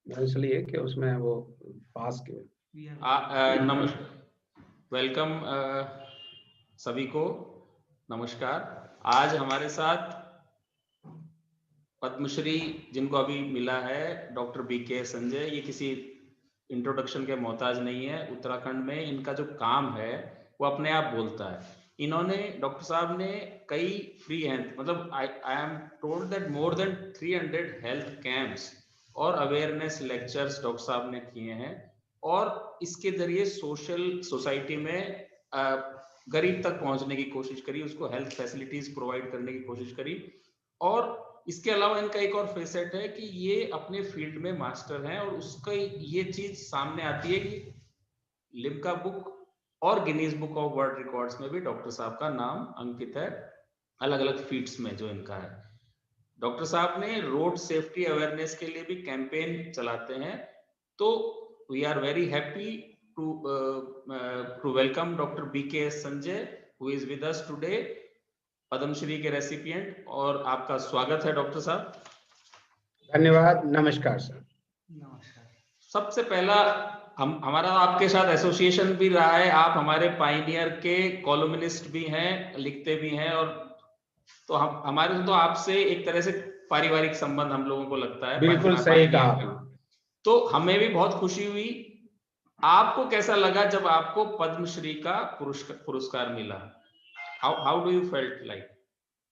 इसलिए कि उसमें वो पास के नमस्कार, वेलकम सभी को, नमस्कार। आज हमारे साथ पद्मश्री जिनको अभी मिला है डॉक्टर बीके संजय, ये किसी इंट्रोडक्शन के मोहताज नहीं है। उत्तराखंड में इनका जो काम है वो अपने आप बोलता है। इन्होंने, डॉक्टर साहब ने कई फ्री हेल्थ, मतलब I am told that more than 300 health camps और अवेयरनेस लेक्चर्स डॉक्टर साहब ने किए हैं, और इसके जरिए सोसाइटी में गरीब तक पहुंचने की कोशिश करी, उसको हेल्थ फैसिलिटीज प्रोवाइड करने की कोशिश करी। और इसके अलावा इनका एक और फेसेट है कि ये अपने फील्ड में मास्टर हैं, और उसका ये चीज सामने आती है कि लिम्का बुक और Guinness book of world records में भी डॉक्टर साहब का नाम अंकित है, अलग अलग फीट्स में जो इनका है। डॉक्टर साहब ने रोड सेफ्टी अवेयरनेस के लिए भी कैंपेन चलाते हैं। तो we are very happy to welcome doctor BK Sanjay, who is with us today, Padmashri के रेसिपिएंट। और आपका स्वागत है डॉक्टर साहब। धन्यवाद, नमस्कार सर। नमस्कार। सबसे पहला हमारा आपके साथ एसोसिएशन भी रहा है, आप हमारे पाइनियर के कॉलमनिस्ट भी हैं, लिखते भी हैं, और तो हम हमारे तो आपसे एक तरह से पारिवारिक संबंध हम लोगों को लगता है। बिल्कुल सही कहा। तो हमें भी बहुत खुशी हुई। आपको कैसा लगा जब आपको पद्मश्री का पुरस्कार मिला? How do you felt like?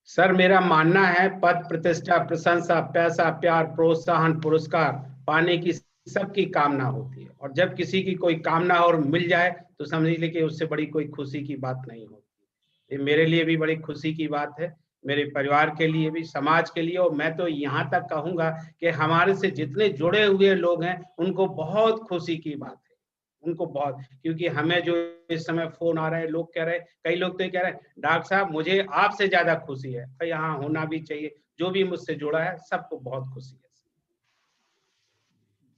Sir, मेरा मानना है पद, प्रतिष्ठा, प्रशंसा, पैसा, प्यार, प्रोत्साहन, पुरस्कार पाने की सबकी कामना होती है, और जब किसी की कोई कामना और मिल जाए तो समझ लीजिए कि उससे बड़ी कोई खुशी की बात नहीं होती। ये मेरे लिए भी बड़ी खुशी की बात है, मेरे परिवार के लिए भी, समाज के लिए। और मैं तो यहाँ तक कहूंगा कि हमारे से जितने जुड़े हुए लोग हैं उनको बहुत खुशी की बात है, उनको बहुत, क्योंकि हमें जो इस समय फोन आ रहे हैं, लोग कह रहे हैं, कई लोग तो ये कह रहे हैं डॉक्टर साहब मुझे आपसे ज्यादा खुशी है। भाई यहाँ होना भी चाहिए, जो भी मुझसे जुड़ा है सबको बहुत खुशी है।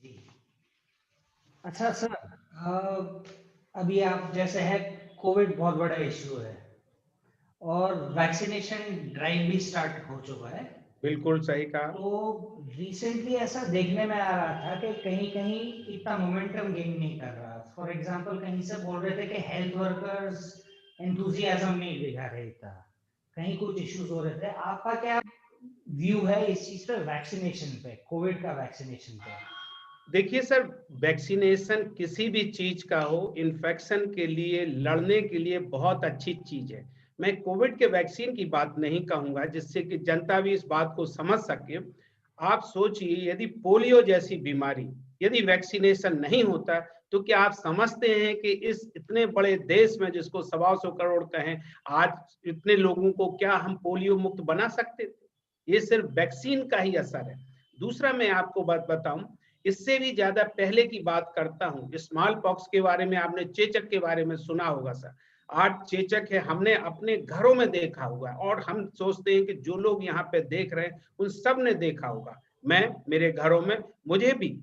जी अच्छा सर, अभी आप जैसे है, कोविड बहुत बड़ा इशू है और वैक्सीनेशन ड्राइव भी स्टार्ट हो चुका है। बिल्कुल सही कहा। तो रिसेंटली ऐसा देखने में आ रहा था कि कहीं कहीं इतना मोमेंटम गेन नहीं कर रहा। फॉर एग्जांपल कहीं से बोल रहे थे कि हेल्थ वर्कर्स एंथुसियाज्म नहीं दिखा रहे था, कहीं कुछ इश्यूज हो रहे थे। आपका क्या व्यू है इस चीज पे, वैक्सीनेशन पे, कोविड का वैक्सीनेशन पे? देखिए सर, वैक्सीनेशन किसी भी चीज का हो, इन्फेक्शन के लिए, लड़ने के लिए बहुत अच्छी चीज है। मैं कोविड के वैक्सीन की बात नहीं कहूंगा, जिससे कि जनता भी इस बात को समझ सके। आप सोचिए, यदि पोलियो जैसी बीमारी, यदि वैक्सीनेशन नहीं होता, तो क्या आप समझते हैं कि इस इतने बड़े देश में, जिसको 125 करोड़ कहें, आज इतने लोगों को क्या हम पोलियो मुक्त बना सकते थे? ये सिर्फ वैक्सीन का ही असर है। दूसरा, मैं आपको बात बताऊं, इससे भी ज्यादा पहले की बात करता हूं, स्मॉल पॉक्स के बारे में, आपने चेचक के बारे में सुना होगा सर। आज चेचक है, हमने अपने घरों में देखा होगा, और हम सोचते हैं कि जो लोग यहाँ पे देख रहे हैं उन सब ने देखा होगा। मैं, मेरे घरों में मुझे भी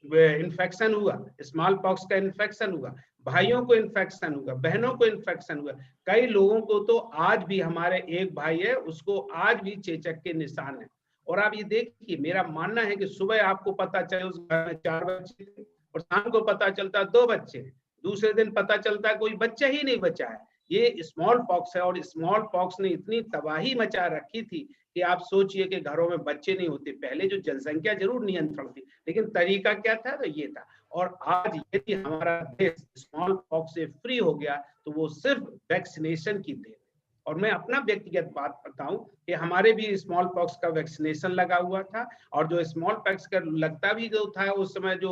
इन्फेक्शन हुआ, स्मॉल पॉक्स का इन्फेक्शन हुआ, भाइयों को इन्फेक्शन हुआ, बहनों को इन्फेक्शन हुआ, कई लोगों को तो आज भी, हमारे एक भाई है उसको आज भी चेचक के निशान है। और आप ये देखिए, मेरा मानना है कि सुबह आपको पता चले उस घर में 4 बच्चे थे, और शाम को पता चलता 2 बच्चे, दूसरे दिन पता चलता कोई बच्चा ही नहीं बचा है। ये स्मॉल पॉक्स है, और स्मॉल पॉक्स ने इतनी तबाही मचा रखी थी कि आप सोचिए कि घरों में बच्चे नहीं होते। पहले जो जनसंख्या जरूर नियंत्रण थी, लेकिन तरीका क्या था? तो ये था। और आज यदि हमारा देश स्मॉल पॉक्स से फ्री हो गया तो वो सिर्फ वैक्सीनेशन की देन। और मैं अपना व्यक्तिगत बात बताऊं कि हमारे भी स्मॉल पॉक्स का वैक्सीनेशन लगा हुआ था, और जो स्मॉल पॉक्स का लगता भी जो था उस समय, जो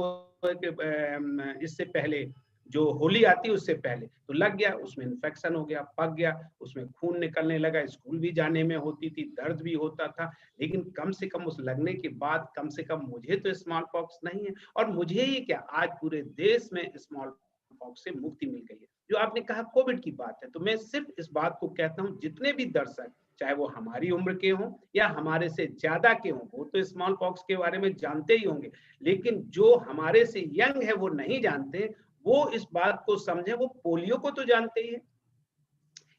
इससे पहले जो होली आती है उससे पहले, तो लग गया, उसमें इन्फेक्शन हो गया, पक गया, उसमें खून निकलने लगा, स्कूल भी जाने में होती थी, दर्द भी होता था। लेकिन कम से कम उस लगने के बाद, कम से कम मुझे तो स्मॉल पॉक्स नहीं है, और मुझे ही क्या, आज पूरे देश में स्मॉल पॉक्स से मुक्ति मिल गई है। जो आपने कहा कोविड की बात है, तो मैं सिर्फ इस बात को कहता हूं, जितने भी दर्शक, चाहे वो हमारी उम्र के हों या हमारे से ज्यादा के हों, वो तो स्मॉल पॉक्स के बारे में जानते ही होंगे, लेकिन जो हमारे से यंग है वो नहीं जानते, वो इस बात को समझे। वो पोलियो को तो जानते ही है,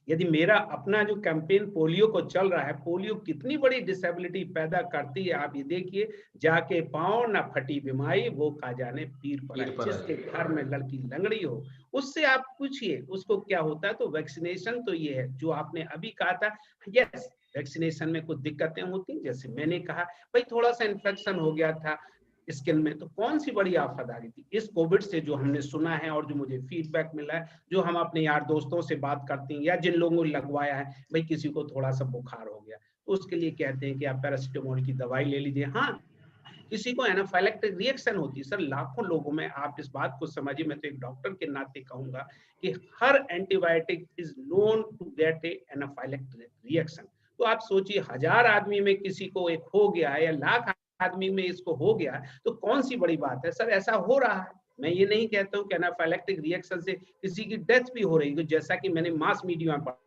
यदि मेरा अपना जो कैंपेन पोलियो को चल रहा है, पोलियो कितनी बड़ी डिसेबिलिटी पैदा करती है, आप ये देखिए, जाके पाँव ना फटी बीमारी, वो का जाने पीर पीर पराई। पराई। जिसके घर में लड़की लंगड़ी हो, उससे आप पूछिए उसको क्या होता है। तो वैक्सीनेशन तो ये है जो आपने अभी कहा था। यस, वैक्सीनेशन में कुछ दिक्कतें होती, जैसे मैंने कहा, भाई थोड़ा सा इन्फेक्शन हो गया था स्किन में, तो कौन सी बड़ी आफत आ गई थी। इस कोविड से जो हमने सुना है और जो मुझे फीडबैक मिला है, जो हम अपने यार दोस्तों से बात करते हैं या जिन लोगों ने लगवाया है, भाई किसी को थोड़ा सा बुखार हो गया तो उसके लिए कहते हैं कि आप पैरासिटामोल की दवाई ले लीजिए। हाँ, किसी को एनाफाइलेक्टिक रिएक्शन होती है। सर लाखों लोगों में, आप इस बात को समझिए, मैं तो एक डॉक्टर के नाते कहूंगा कि हर antibiotic is known to get a anaphylactic reaction. तो आप सोचिए, 1000 आदमी में किसी को एक हो गया है या लाख आदमी में इसको हो गया, तो कौन सी बड़ी बात है। सर ऐसा हो रहा है, मैं ये नहीं कहता हूँ कि एनाफाइलेक्टिक रिएक्शन से किसी की डेथ भी हो रही है, जैसा कि मैंने मास मीडिया में पढ़ा।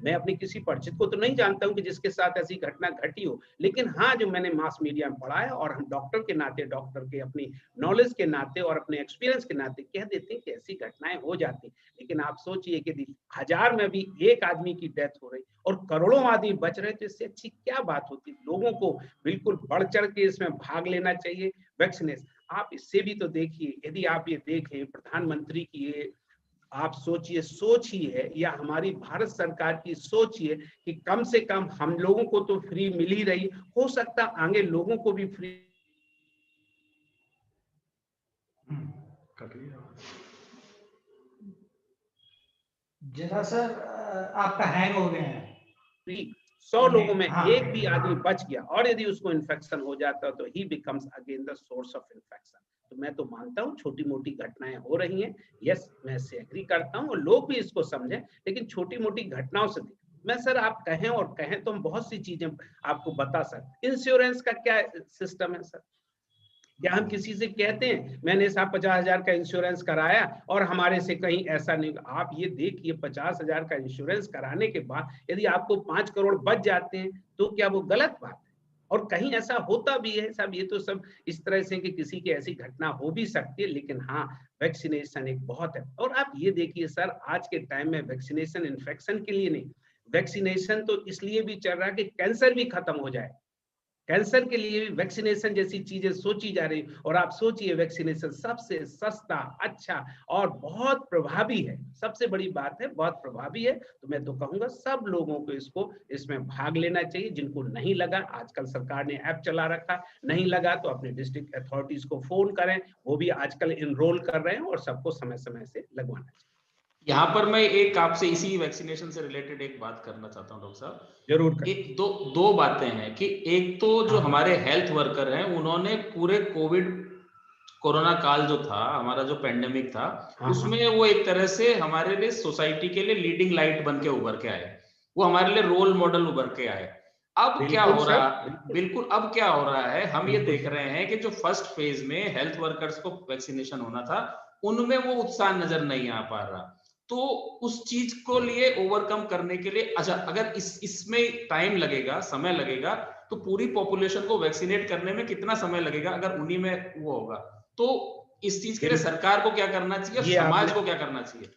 मैं अपने किसी परिचित को तो नहीं जानता हूं कि जिसके साथ ऐसी घटना घटी हो, लेकिन हाँ, जो मैंने मास मीडिया में पढ़ा है, और हम डॉक्टर के नाते, डॉक्टर के अपनी नॉलेज के नाते और अपने एक्सपीरियंस के नाते कह देते हैं कि ऐसी घटनाएं हो जाती। लेकिन आप सोचिए कि 1000 में भी एक आदमी की डेथ हो रही और करोड़ों आदमी बच रहे, तो इससे अच्छी क्या बात होती। लोगों को बिल्कुल बढ़ चढ़ के इसमें भाग लेना चाहिए। वैक्सीनेशन आप इससे भी तो देखिए, यदि आप ये देखें प्रधानमंत्री की ये आप सोचिए सोच ही है, या हमारी भारत सरकार की सोच ही है कि कम से कम हम लोगों को तो फ्री मिल ही रही, हो सकता आगे लोगों को भी फ्री। जरा सर आपका हैंग हो गया है। 100 लोगों में हाँ। एक भी आदमी बच गया और यदि उसको इन्फेक्शन हो जाता तो ही becomes again the source of infection. तो मैं तो मानता हूँ छोटी मोटी घटनाएं हो रही हैं, यस मैं इससे एग्री करता हूँ और लोग भी इसको समझें, लेकिन छोटी मोटी घटनाओं से मैं सर आप कहें और कहें तो हम बहुत सी चीजें आपको बता सकते। इंश्योरेंस का क्या सिस्टम है सर? क्या हम किसी से कहते हैं मैंने साहब 50,000 का इंश्योरेंस कराया और हमारे से कहीं ऐसा नहीं। आप ये देखिए 50,000 का इंश्योरेंस कराने के बाद यदि आपको 5 करोड़ बच जाते हैं तो क्या वो गलत बात है? और कहीं ऐसा होता भी है साहब, ये तो सब इस तरह से कि किसी की ऐसी घटना हो भी सकती है, लेकिन हाँ वैक्सीनेशन एक बहुत है। और आप ये देखिए सर आज के टाइम में वैक्सीनेशन इन्फेक्शन के लिए नहीं, वैक्सीनेशन तो इसलिए भी चल रहा है कि कैंसर भी खत्म हो जाए। कैंसर के लिए भी वैक्सीनेशन जैसी चीजें सोची जा रही, और आप सोचिए वैक्सीनेशन सबसे सस्ता, अच्छा और बहुत प्रभावी है। सबसे बड़ी बात है बहुत प्रभावी है। तो मैं तो कहूंगा सब लोगों को इसको इसमें भाग लेना चाहिए। जिनको नहीं लगा, आजकल सरकार ने ऐप चला रखा, नहीं लगा तो अपने डिस्ट्रिक्ट अथॉरिटीज को फोन करें, वो भी आजकल इनरोल कर रहे हैं और सबको समय समय से लगवाना चाहिए। यहाँ पर मैं एक आपसे इसी वैक्सीनेशन से रिलेटेड एक बात करना चाहता हूँ डॉक्टर साहब। जरूर करें। एक दो बातें हैं कि एक तो जो हमारे हेल्थ वर्कर हैं उन्होंने पूरे कोरोना काल जो था, हमारा जो पेंडेमिक था, उसमें वो एक तरह से हमारे लिए सोसाइटी के लिए लीडिंग लाइट बन के उभर के आए, वो हमारे लिए रोल मॉडल उभर के आए। अब क्या हो रहा, बिल्कुल अब क्या हो रहा है, हम ये देख रहे हैं कि जो फर्स्ट फेज में हेल्थ वर्कर्स को वैक्सीनेशन होना था उनमें वो उत्साह नजर नहीं आ पा रहा। तो उस चीज को लिए ओवरकम करने के लिए, अच्छा अगर इसमें टाइम लगेगा, समय लगेगा, तो पूरी पॉपुलेशन को वैक्सीनेट करने में कितना समय लगेगा अगर उन्हीं में वो होगा। तो इस चीज के लिए सरकार को क्या करना चाहिए, समाज को क्या करना चाहिए?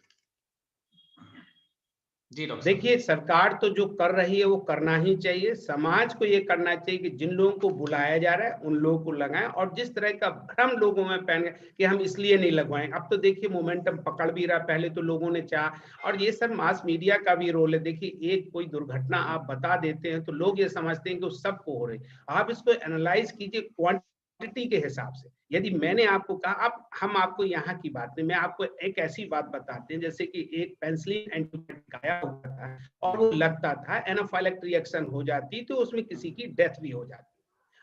जी डॉक्टर। देखिए सरकार तो जो कर रही है वो करना ही चाहिए, समाज को ये करना चाहिए कि जिन लोगों को बुलाया जा रहा है उन लोगों को लगाएं। और जिस तरह का भ्रम लोगों में पहन गया कि हम इसलिए नहीं लगवाएं, अब तो देखिए मोमेंटम पकड़ भी रहा। पहले तो लोगों ने चाहा, और ये सब मास मीडिया का भी रोल है। देखिए एक कोई दुर्घटना आप बता देते हैं तो लोग ये समझते हैं कि वो सबको हो रही। आप इसको एनालाइज कीजिए क्वांटिटी के हिसाब से। यदि मैंने आपको कहा, अब हम आपको यहाँ की बात नहीं, मैं आपको एक ऐसी बात बताते हैं जैसे कि एक पेनिसिलिन एंटीबायोटिक आया होता था और वो लगता था, एनाफाइलेक्टिक रिएक्शन हो जाती तो उसमें किसी की डेथ भी हो जाती।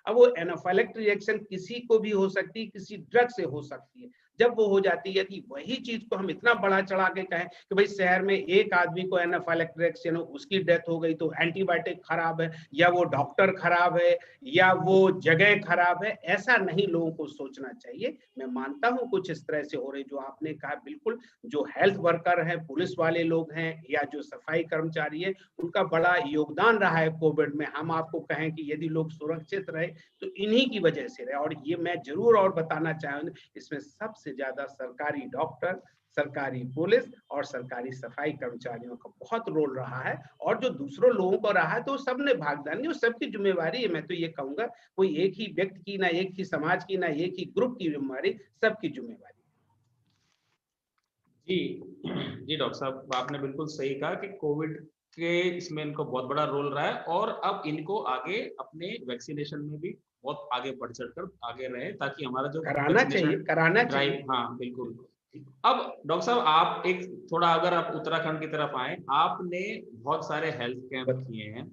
अब वो एनाफाइलेक्टिक रिएक्शन किसी को भी हो सकती है, किसी ड्रग से हो सकती है। जब वो हो जाती है, यदि वही चीज को हम इतना बढ़ा चढ़ा के कहें कि भाई शहर में एक आदमी को एनाफाइलेक्टिक रिएक्शन हो, उसकी डेथ हो गई, तो एंटीबायोटिक खराब है या वो डॉक्टर खराब है या वो जगह खराब है, ऐसा नहीं लोगों को सोचना चाहिए। मैं मानता हूं कुछ इस तरह से हो रही जो आपने कहा, बिल्कुल जो हेल्थ वर्कर है, पुलिस वाले लोग हैं या जो सफाई कर्मचारी है, उनका बड़ा योगदान रहा है कोविड में। हम आपको कहें कि यदि लोग सुरक्षित रहे तो इन्हीं की वजह से रहे। और ये मैं जरूर और बताना चाहूंगा, इसमें सबसे से ज्यादा सरकारी डॉक्टर, सरकारी पुलिस और सरकारी सफाई कर्मचारियों का बहुत रोल रहा है। और जो दूसरों लोगों को रहा है तो सबने भागीदारी, वो सबकी जिम्मेवारी है। मैं तो ये कहूंगा कोई एक ही व्यक्ति की, ना एक ही समाज की, ना एक ही ग्रुप की जिम्मेवारी, सबकी जिम्मेवारी। जी जी डॉक्टर साहब, आपने बिल्कुल सही कहा कि कोविड के इसमें इनको बहुत बड़ा रोल रहा है, और अब इनको आगे अपने वैक्सीनेशन में भी बहुत आगे बढ़ चढ़कर आगे रहे, ताकि हमारा जो कराना चाहिए, वैक्सीनेशन कराना चाहिए। ड्राइव, हाँ बिल्कुल। अब डॉक्टर साहब, आप एक थोड़ा अगर आप उत्तराखंड की तरफ आए, आपने बहुत सारे हेल्थ कैंप किए हैं,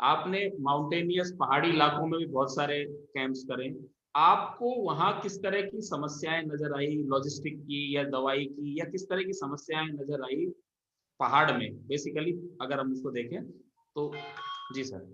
आपने माउंटेनियस पहाड़ी इलाकों में भी बहुत सारे कैंप्स करे, आपको वहां किस तरह की समस्याएं नजर आई, लॉजिस्टिक की या दवाई की, या किस तरह की समस्याएं नजर आई पहाड़ में बेसिकली, अगर हम उसको देखें तो? जी सर।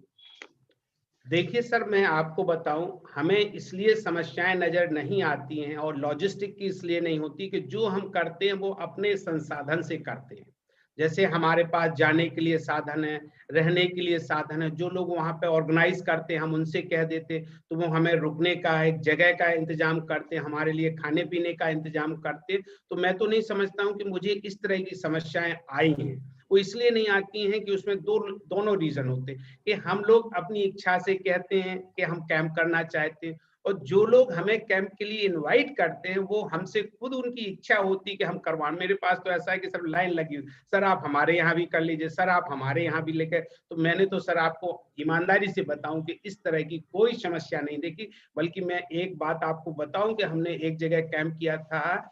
देखिए सर, मैं आपको बताऊं, हमें इसलिए समस्याएं नजर नहीं आती हैं और लॉजिस्टिक की इसलिए नहीं होती कि जो हम करते हैं वो अपने संसाधन से करते हैं। जैसे हमारे पास जाने के लिए साधन है, रहने के लिए साधन है, जो लोग वहां पे ऑर्गेनाइज करते हैं हम उनसे कह देते तो वो हमें रुकने का, एक जगह का इंतजाम करते, हमारे लिए खाने पीने का इंतजाम करते। तो मैं तो नहीं समझता हूँ कि मुझे इस तरह की समस्याएं आई हैं। वो इसलिए नहीं आती हैं कि उसमें दोनों रीजन होते हैं कि हम लोग अपनी इच्छा से कहते हैं कि हम कैंप करना चाहते हैं, और जो लोग हमें कैंप के लिए इनवाइट करते हैं वो हमसे खुद उनकी इच्छा होती है कि हम करवाएं। मेरे पास तो ऐसा है कि सर लाइन लगी हुई, सर आप हमारे यहाँ भी कर लीजिए, सर आप हमारे यहाँ भी लेकर। तो मैंने तो सर आपको ईमानदारी से बताऊं कि इस तरह की कोई समस्या नहीं देखी। बल्कि मैं एक बात आपको बताऊं कि हमने एक जगह कैंप किया था,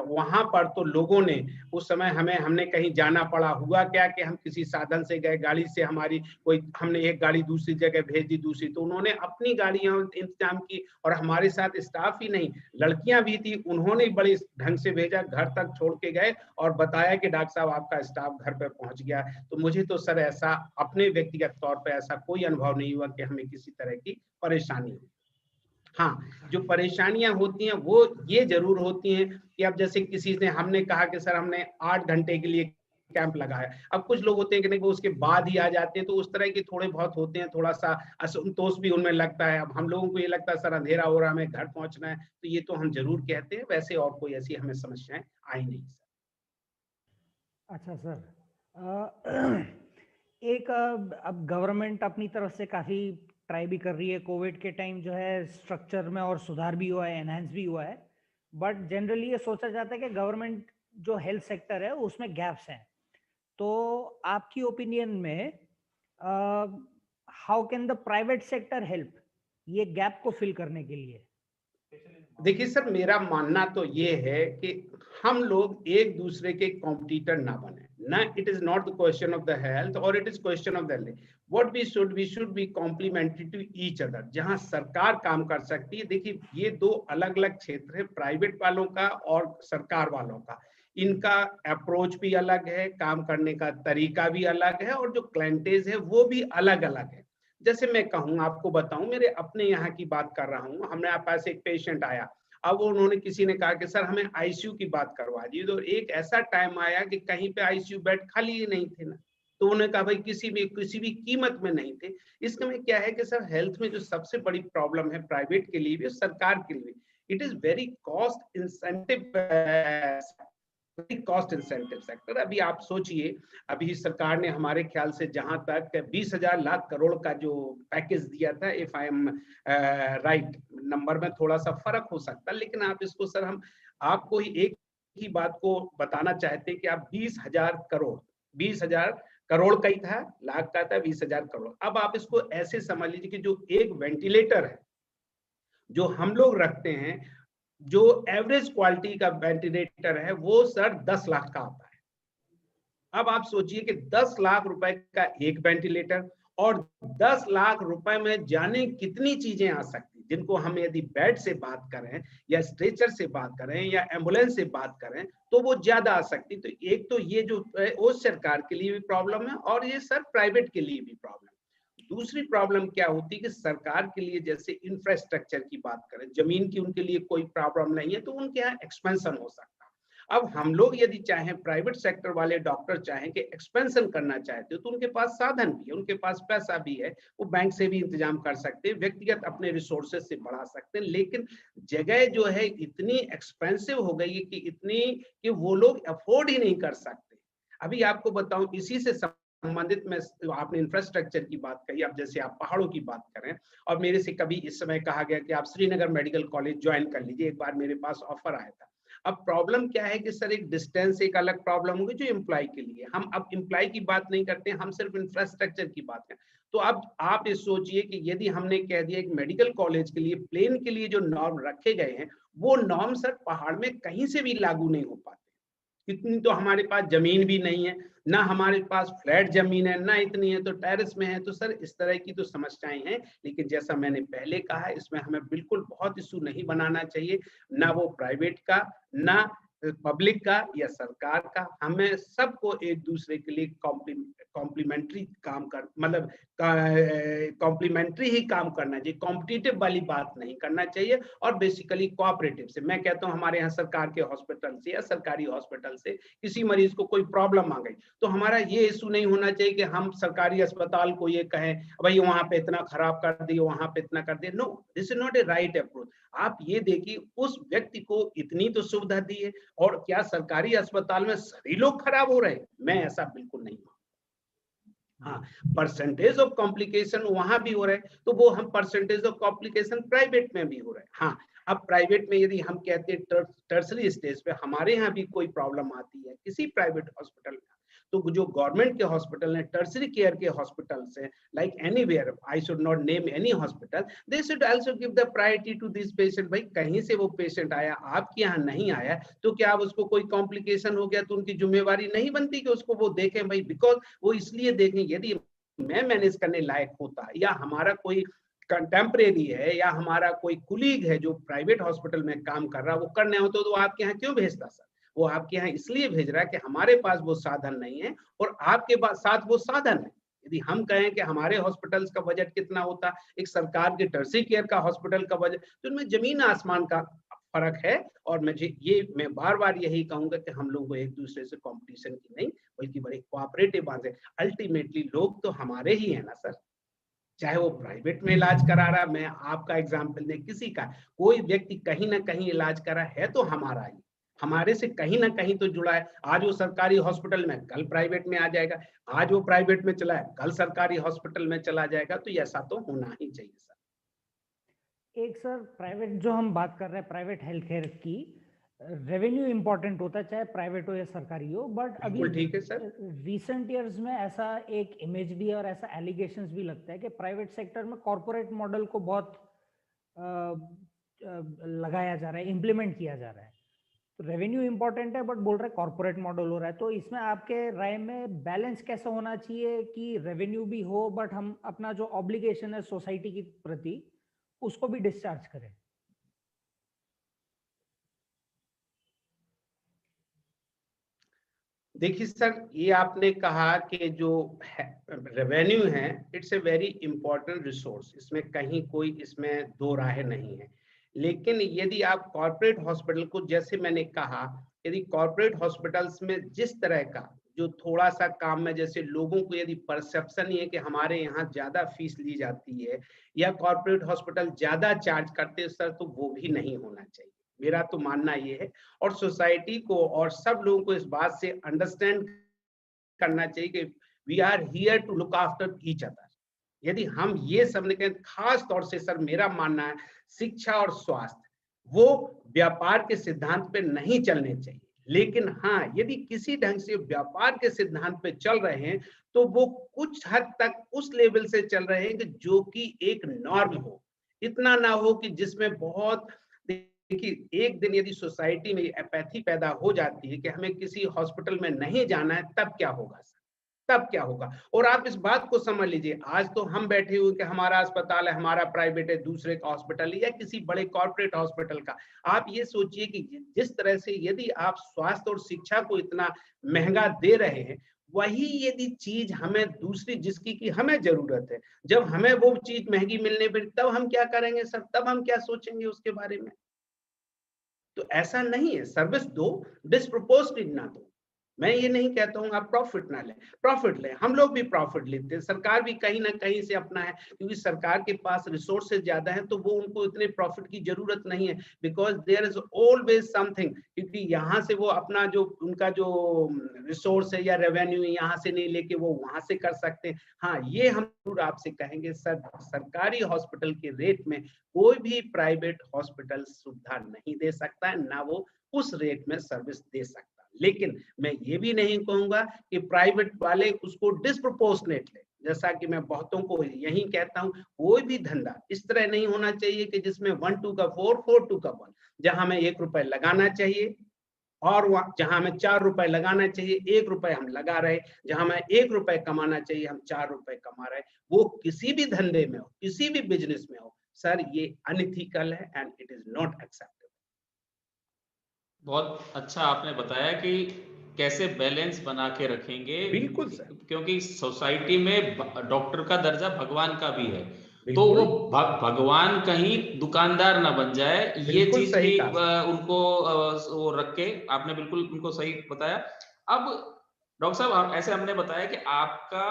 वहां पर तो लोगों ने उस समय हमने कहीं जाना पड़ा, हुआ क्या कि हम किसी साधन से गए, गाड़ी से हमारी कोई, हमने एक गाड़ी दूसरी जगह भेज दी, दूसरी, तो उन्होंने अपनी गाड़ियां इंतजाम की और हमारे साथ स्टाफ ही नहीं, लड़कियां भी थी, उन्होंने बड़े ढंग से भेजा, घर तक छोड़ के गए और बताया कि डॉक्टर साहब आपका स्टाफ घर पर पहुंच गया। तो मुझे तो सर ऐसा अपने व्यक्तिगत तौर पर ऐसा कोई अनुभव नहीं हुआ कि हमें किसी तरह की परेशानी हुई। हाँ, जो परेशानियां होती हैं वो ये जरूर होती हैं कि अब जैसे किसी ने, हमने कहा कि सर हमने 8 घंटे के लिए कैंप लगाया, अब कुछ लोग होते हैं कि नहीं वो उसके बाद ही आ जाते हैं, तो उस तरह के थोड़े बहुत होते हैं, थोड़ा सा असंतोष भी उनमें लगता है। अब हम लोगों को ये लगता है सर अंधेरा हो रहा है, हमें घर पहुंचना है, तो ये तो हम जरूर कहते हैं, वैसे और कोई ऐसी हमें समस्याएं आई नहीं सर। अच्छा सर, एक अब गवर्नमेंट अपनी तरफ से काफ़ी ट्राई भी कर रही है। कोविड के टाइम जो है स्ट्रक्चर में और सुधार भी हुआ है, एनहांस भी हुआ है, बट जनरली ये सोचा जाता है कि गवर्नमेंट जो हेल्थ सेक्टर है उसमें गैप्स हैं। तो आपकी ओपिनियन में how can the private sector help ये गैप को फिल करने के लिए? देखिए सर, मेरा मानना तो ये है कि हम लोग एक दूसरे के कॉम्पिटिटर ना बने ना। It is not the question of the health और it is question of the what we should be complementary to each other. जहां सरकार काम कर सकती है, देखिए ये दो अलग अलग क्षेत्र है, प्राइवेट वालों का और सरकार वालों का। इनका अप्रोच भी अलग है, काम करने का तरीका भी अलग है, और जो क्लाइंटेज है वो भी अलग अलग है। जैसे मैं कहूँ, आपको बताऊं, मेरे अपने यहाँ की बात कर रहा हूँ। हमारे पास एक पेशेंट आया, अब उन्होंने, किसी ने कहा कि सर हमें आईसीयू की बात करवा दी, तो एक ऐसा टाइम आया कि कहीं पे आईसीयू बेड खाली ही नहीं थे ना। तो उन्होंने कहा भाई किसी भी कीमत में नहीं थे। इसमें क्या है कि सर हेल्थ में जो सबसे बड़ी प्रॉब्लम है प्राइवेट के लिए भी सरकार के लिए, it is very cost incentive, cost incentive sector. अभी आप सोचिए, अभी सरकार ने हमारे ख्याल से जहां तक 20,000 लाख करोड़ का जो पैकेज दिया था, if I am right, number में थोड़ा सा फर्क हो सकता है, लेकिन आप इसको सर, हम आपको ही एक ही बात को बताना चाहते हैं कि आप 20,000 करोड़, 20,000 करोड़ का ही था, लाख का था, 20,000 करोड़। अब आप इसको ऐसे समझ लीजिए कि जो एक वेंटिलेटर है जो हम लोग रखते हैं, जो एवरेज क्वालिटी का वेंटिलेटर है, वो सर 10 लाख का आता है। अब आप सोचिए कि 10 लाख रुपए का एक वेंटिलेटर, और 10 लाख रुपए में जाने कितनी चीजें आ सकती, जिनको हम यदि बेड से बात करें या स्ट्रेचर से बात करें या एम्बुलेंस से बात करें तो वो ज्यादा आ सकती। तो एक तो ये जो वो सरकार के लिए भी प्रॉब्लम है, और ये सर प्राइवेट के लिए भी प्रॉब्लम। दूसरी प्रॉब्लम क्या होती है कि सरकार के लिए, जैसे इंफ्रास्ट्रक्चर की बात करें, जमीन की उनके लिए कोई प्रॉब्लम नहीं है, तो उनके यहाँ एक्सपेंशन हो सकता है। अब हम लोग यदि चाहें, प्राइवेट सेक्टर वाले डॉक्टर चाहें कि एक्सपेंशन करना चाहते हो, तो उनके पास साधन भी है, उनके पास पैसा भी है, वो बैंक से भी इंतजाम कर सकते हैं, व्यक्तिगत अपने रिसोर्सेज से बढ़ा सकते हैं। लेकिन जगह जो है इतनी एक्सपेंसिव हो गई है कि इतनी कि वो लोग अफोर्ड ही नहीं कर सकते। अभी आपको बताऊं, इसी से संबंधित में, आपने इंफ्रास्ट्रक्चर की बात कही, अब जैसे आप पहाड़ों की बात करें, और मेरे से कभी इस समय कहा गया कि आप श्रीनगर मेडिकल कॉलेज ज्वाइन कर लीजिए, एक बार मेरे पास ऑफर आया था। अब प्रॉब्लम क्या है कि सर एक डिस्टेंस एक अलग प्रॉब्लम होगी जो एम्प्लॉय के लिए, हम अब एम्प्लॉय की बात नहीं करते हैं, हम सिर्फ इंफ्रास्ट्रक्चर की बात करें। तो अब आप ये सोचिए कि यदि हमने कह दिया एक मेडिकल कॉलेज के लिए, प्लेन के लिए जो नॉर्म रखे गए हैं, वो नॉर्म सर पहाड़ में कहीं से भी लागू नहीं हो पाते। इतनी तो हमारे पास जमीन भी नहीं है, ना हमारे पास फ्लैट जमीन है, ना इतनी है तो टेरेस में है। तो सर इस तरह की तो समस्याएं हैं। लेकिन जैसा मैंने पहले कहा, इसमें हमें बिल्कुल बहुत इशू नहीं बनाना चाहिए, ना वो प्राइवेट का, ना पब्लिक का या सरकार का। हमें सबको एक दूसरे के लिए कॉम्प्लीमेंट्री काम कर, मतलब कॉम्प्लीमेंट्री ही काम करना चाहिए, कॉम्पिटिटिव वाली बात नहीं करना चाहिए, और बेसिकली कोऑपरेटिव से। मैं कहता हूँ हमारे यहाँ सरकार के हॉस्पिटल से या सरकारी हॉस्पिटल से किसी मरीज को कोई प्रॉब्लम आ गई, तो हमारा ये इशू नहीं होना चाहिए कि हम सरकारी अस्पताल को ये कहें भाई वहां पे इतना खराब कर दिए, वहां पे इतना कर दिए। No, this is not a right approach. आप ये देखिए उस व्यक्ति को इतनी तो सुविधा दी है, और क्या सरकारी अस्पताल में सभी लोग खराब हो रहे हैं? मैं ऐसा बिल्कुल नहीं मानता। हाँ, परसेंटेज ऑफ कॉम्प्लिकेशन वहां भी हो रहे हैं, तो वो हम परसेंटेज ऑफ कॉम्प्लिकेशन प्राइवेट में भी हो रहे हैं। हाँ, अब प्राइवेट में यदि हम कहते हैं टर्सरी स्टेज पे हमारे यहाँ भी कोई प्रॉब्लम आती है किसी प्राइवेट हॉस्पिटल में, तो जो गवर्नमेंट के हॉस्पिटल है, टर्सरी केयर के हॉस्पिटल्स हैं, like anywhere, I should not name any hospital, they should also give the priority to this patient. भाई कहीं से वो पेशेंट आया, आपके यहाँ नहीं आया, तो क्या अब उसको कोई कॉम्प्लिकेशन हो गया तो उनकी जिम्मेवारी नहीं बनती कि उसको वो देखें? भाई बिकॉज वो इसलिए देखें, यदि मैं मैनेज करने लायक होता, या हमारा कोई कंटेम्परेरी है, या हमारा कोई कुलीग है जो प्राइवेट हॉस्पिटल में काम कर रहा है, वो करने हो तो आपके यहाँ क्यों भेजता सर? वो आपके यहाँ इसलिए भेज रहा है कि हमारे पास वो साधन नहीं है, और आपके साथ वो साधन है। यदि हम कहें कि हमारे हॉस्पिटल्स का बजट कितना होता, एक सरकार के टर्सरी केयर का हॉस्पिटल का बजट, तो उनमें जमीन आसमान का फर्क है। और मैं बार बार यही कहूंगा कि हम लोग को एक दूसरे से कंपटीशन की नहीं, बल्कि बड़े कोऑपरेटिव बात है। अल्टीमेटली लोग तो हमारे ही है ना सर, चाहे वो प्राइवेट में इलाज करा रहा, मैं आपका एग्जाम्पल दे किसी का, कोई व्यक्ति कहीं ना कहीं इलाज करा है तो हमारा ही, हमारे से कहीं ना कहीं तो जुड़ा है। आज वो सरकारी हॉस्पिटल में, कल प्राइवेट में आ जाएगा, आज वो प्राइवेट में चला है, कल सरकारी हॉस्पिटल में चला जाएगा। तो ऐसा तो होना ही चाहिए सर। एक सर, प्राइवेट जो हम बात कर रहे हैं प्राइवेट हेल्थ केयर की, रेवेन्यू इंपॉर्टेंट होता है चाहे प्राइवेट हो या सरकारी हो, बट अभी बिल्कुल ठीक है सर। रिसेंट ईयर्स में ऐसा एक इमेज भी है और ऐसा एलिगेशंस भी लगता है कि प्राइवेट सेक्टर में कॉर्पोरेट मॉडल को बहुत लगाया जा रहा है, इम्प्लीमेंट किया जा रहा है। तो रेवेन्यू इंपॉर्टेंट है बट बोल रहे कॉर्पोरेट मॉडल हो रहा है, तो इसमें आपके राय में बैलेंस कैसा होना चाहिए कि रेवेन्यू भी हो बट हम अपना जो ऑब्लिगेशन है सोसाइटी के प्रति उसको भी डिस्चार्ज करें? देखिए सर, ये आपने कहा कि जो रेवेन्यू है, it's a very important resource, इसमें कहीं कोई इसमें दो राहें नहीं है। लेकिन यदि आप कॉर्पोरेट हॉस्पिटल को, जैसे मैंने कहा, यदि कॉर्पोरेट हॉस्पिटल्स में जिस तरह का जो थोड़ा सा काम में, जैसे लोगों को यदि परसेप्शन ये है कि हमारे यहाँ ज्यादा फीस ली जाती है या कॉर्पोरेट हॉस्पिटल ज्यादा चार्ज करते हैं सर, तो वो भी नहीं होना चाहिए। मेरा तो मानना ये है, और सोसाइटी को और सब लोगों को इस बात से अंडरस्टैंड करना चाहिए कि we are here to look after each other. यदि हम ये सब नहीं कहें, खास तौर से सर मेरा मानना है, शिक्षा और स्वास्थ्य वो व्यापार के सिद्धांत पे नहीं चलने चाहिए। लेकिन हाँ, यदि किसी ढंग से व्यापार के सिद्धांत पे चल रहे हैं, तो वो कुछ हद तक उस लेवल से चल रहे हैं कि जो कि एक नॉर्म हो, इतना ना हो कि जिसमें बहुत, देखिए एक दिन यदि सोसाइटी में एपैथी पैदा हो जाती है कि हमें किसी हॉस्पिटल में नहीं जाना है, तब क्या होगा सर? तब क्या होगा? और आप इस बात को समझ लीजिए, आज तो हम बैठे हुए कि हमारा अस्पताल है, हमारा प्राइवेट है, दूसरे का हॉस्पिटल है या किसी बड़े कॉर्पोरेट हॉस्पिटल का। आप ये सोचिए कि जिस तरह से यदि आप स्वास्थ्य और शिक्षा को इतना महंगा दे रहे हैं, वही यदि चीज हमें दूसरी जिसकी की हमें जरूरत है, जब हमें वो चीज महंगी मिलने पर, तब हम क्या करेंगे सर? तब हम क्या सोचेंगे उसके बारे में? तो ऐसा नहीं है, सर्विस दो, डिस्प्रोपोर्शनेट ना दो। मैं ये नहीं कहता हूँ आप प्रॉफिट ना लें, प्रॉफिट लें, हम लोग भी प्रॉफिट लेते हैं, सरकार भी कहीं ना कहीं से अपना है, क्योंकि सरकार के पास रिसोर्सेज ज्यादा है तो वो उनको इतने प्रॉफिट की जरूरत नहीं है, because there is always something, क्योंकि यहाँ से वो अपना जो उनका जो रिसोर्स है या रेवेन्यू यहाँ से नहीं लेके वो वहां से कर सकते हैं। हाँ, ये हम जरूर आपसे कहेंगे, सरकारी हॉस्पिटल के रेट में कोई भी प्राइवेट हॉस्पिटल सुविधा नहीं दे सकता है, ना वो उस रेट में सर्विस दे सकता। लेकिन मैं ये भी नहीं कहूंगा कि प्राइवेट वाले उसको डिस्प्रोपोर्शनेट ले, जैसा कि मैं बहुतों को यही कहता हूं, कोई भी धंधा इस तरह नहीं होना चाहिए कि जिसमें 1 2 का 4 4 2 का 1, जहां हमें 1 रुपए लगाना चाहिए और जहां हमें 4 रुपए लगाना चाहिए 1 रुपए हम लगा रहे, जहां हमें 1 रुपए कमाना चाहिए हम 4 रुपए कमा रहे, वो किसी भी धंधे में हो, किसी भी बिजनेस में हो सर, ये अनइथिकल है and it is not acceptable. बहुत अच्छा आपने बताया कि कैसे बैलेंस बना के रखेंगे, बिल्कुल सर, क्योंकि सोसाइटी में डॉक्टर का दर्जा भगवान का भी है, तो बिल्कुल वो भगवान कहीं दुकानदार ना बन जाए, ये बिल्कुल चीज सही भी कहा। उनको वो रख के आपने बिल्कुल उनको सही बताया। अब डॉक्टर साहब ऐसे हमने बताया कि आपका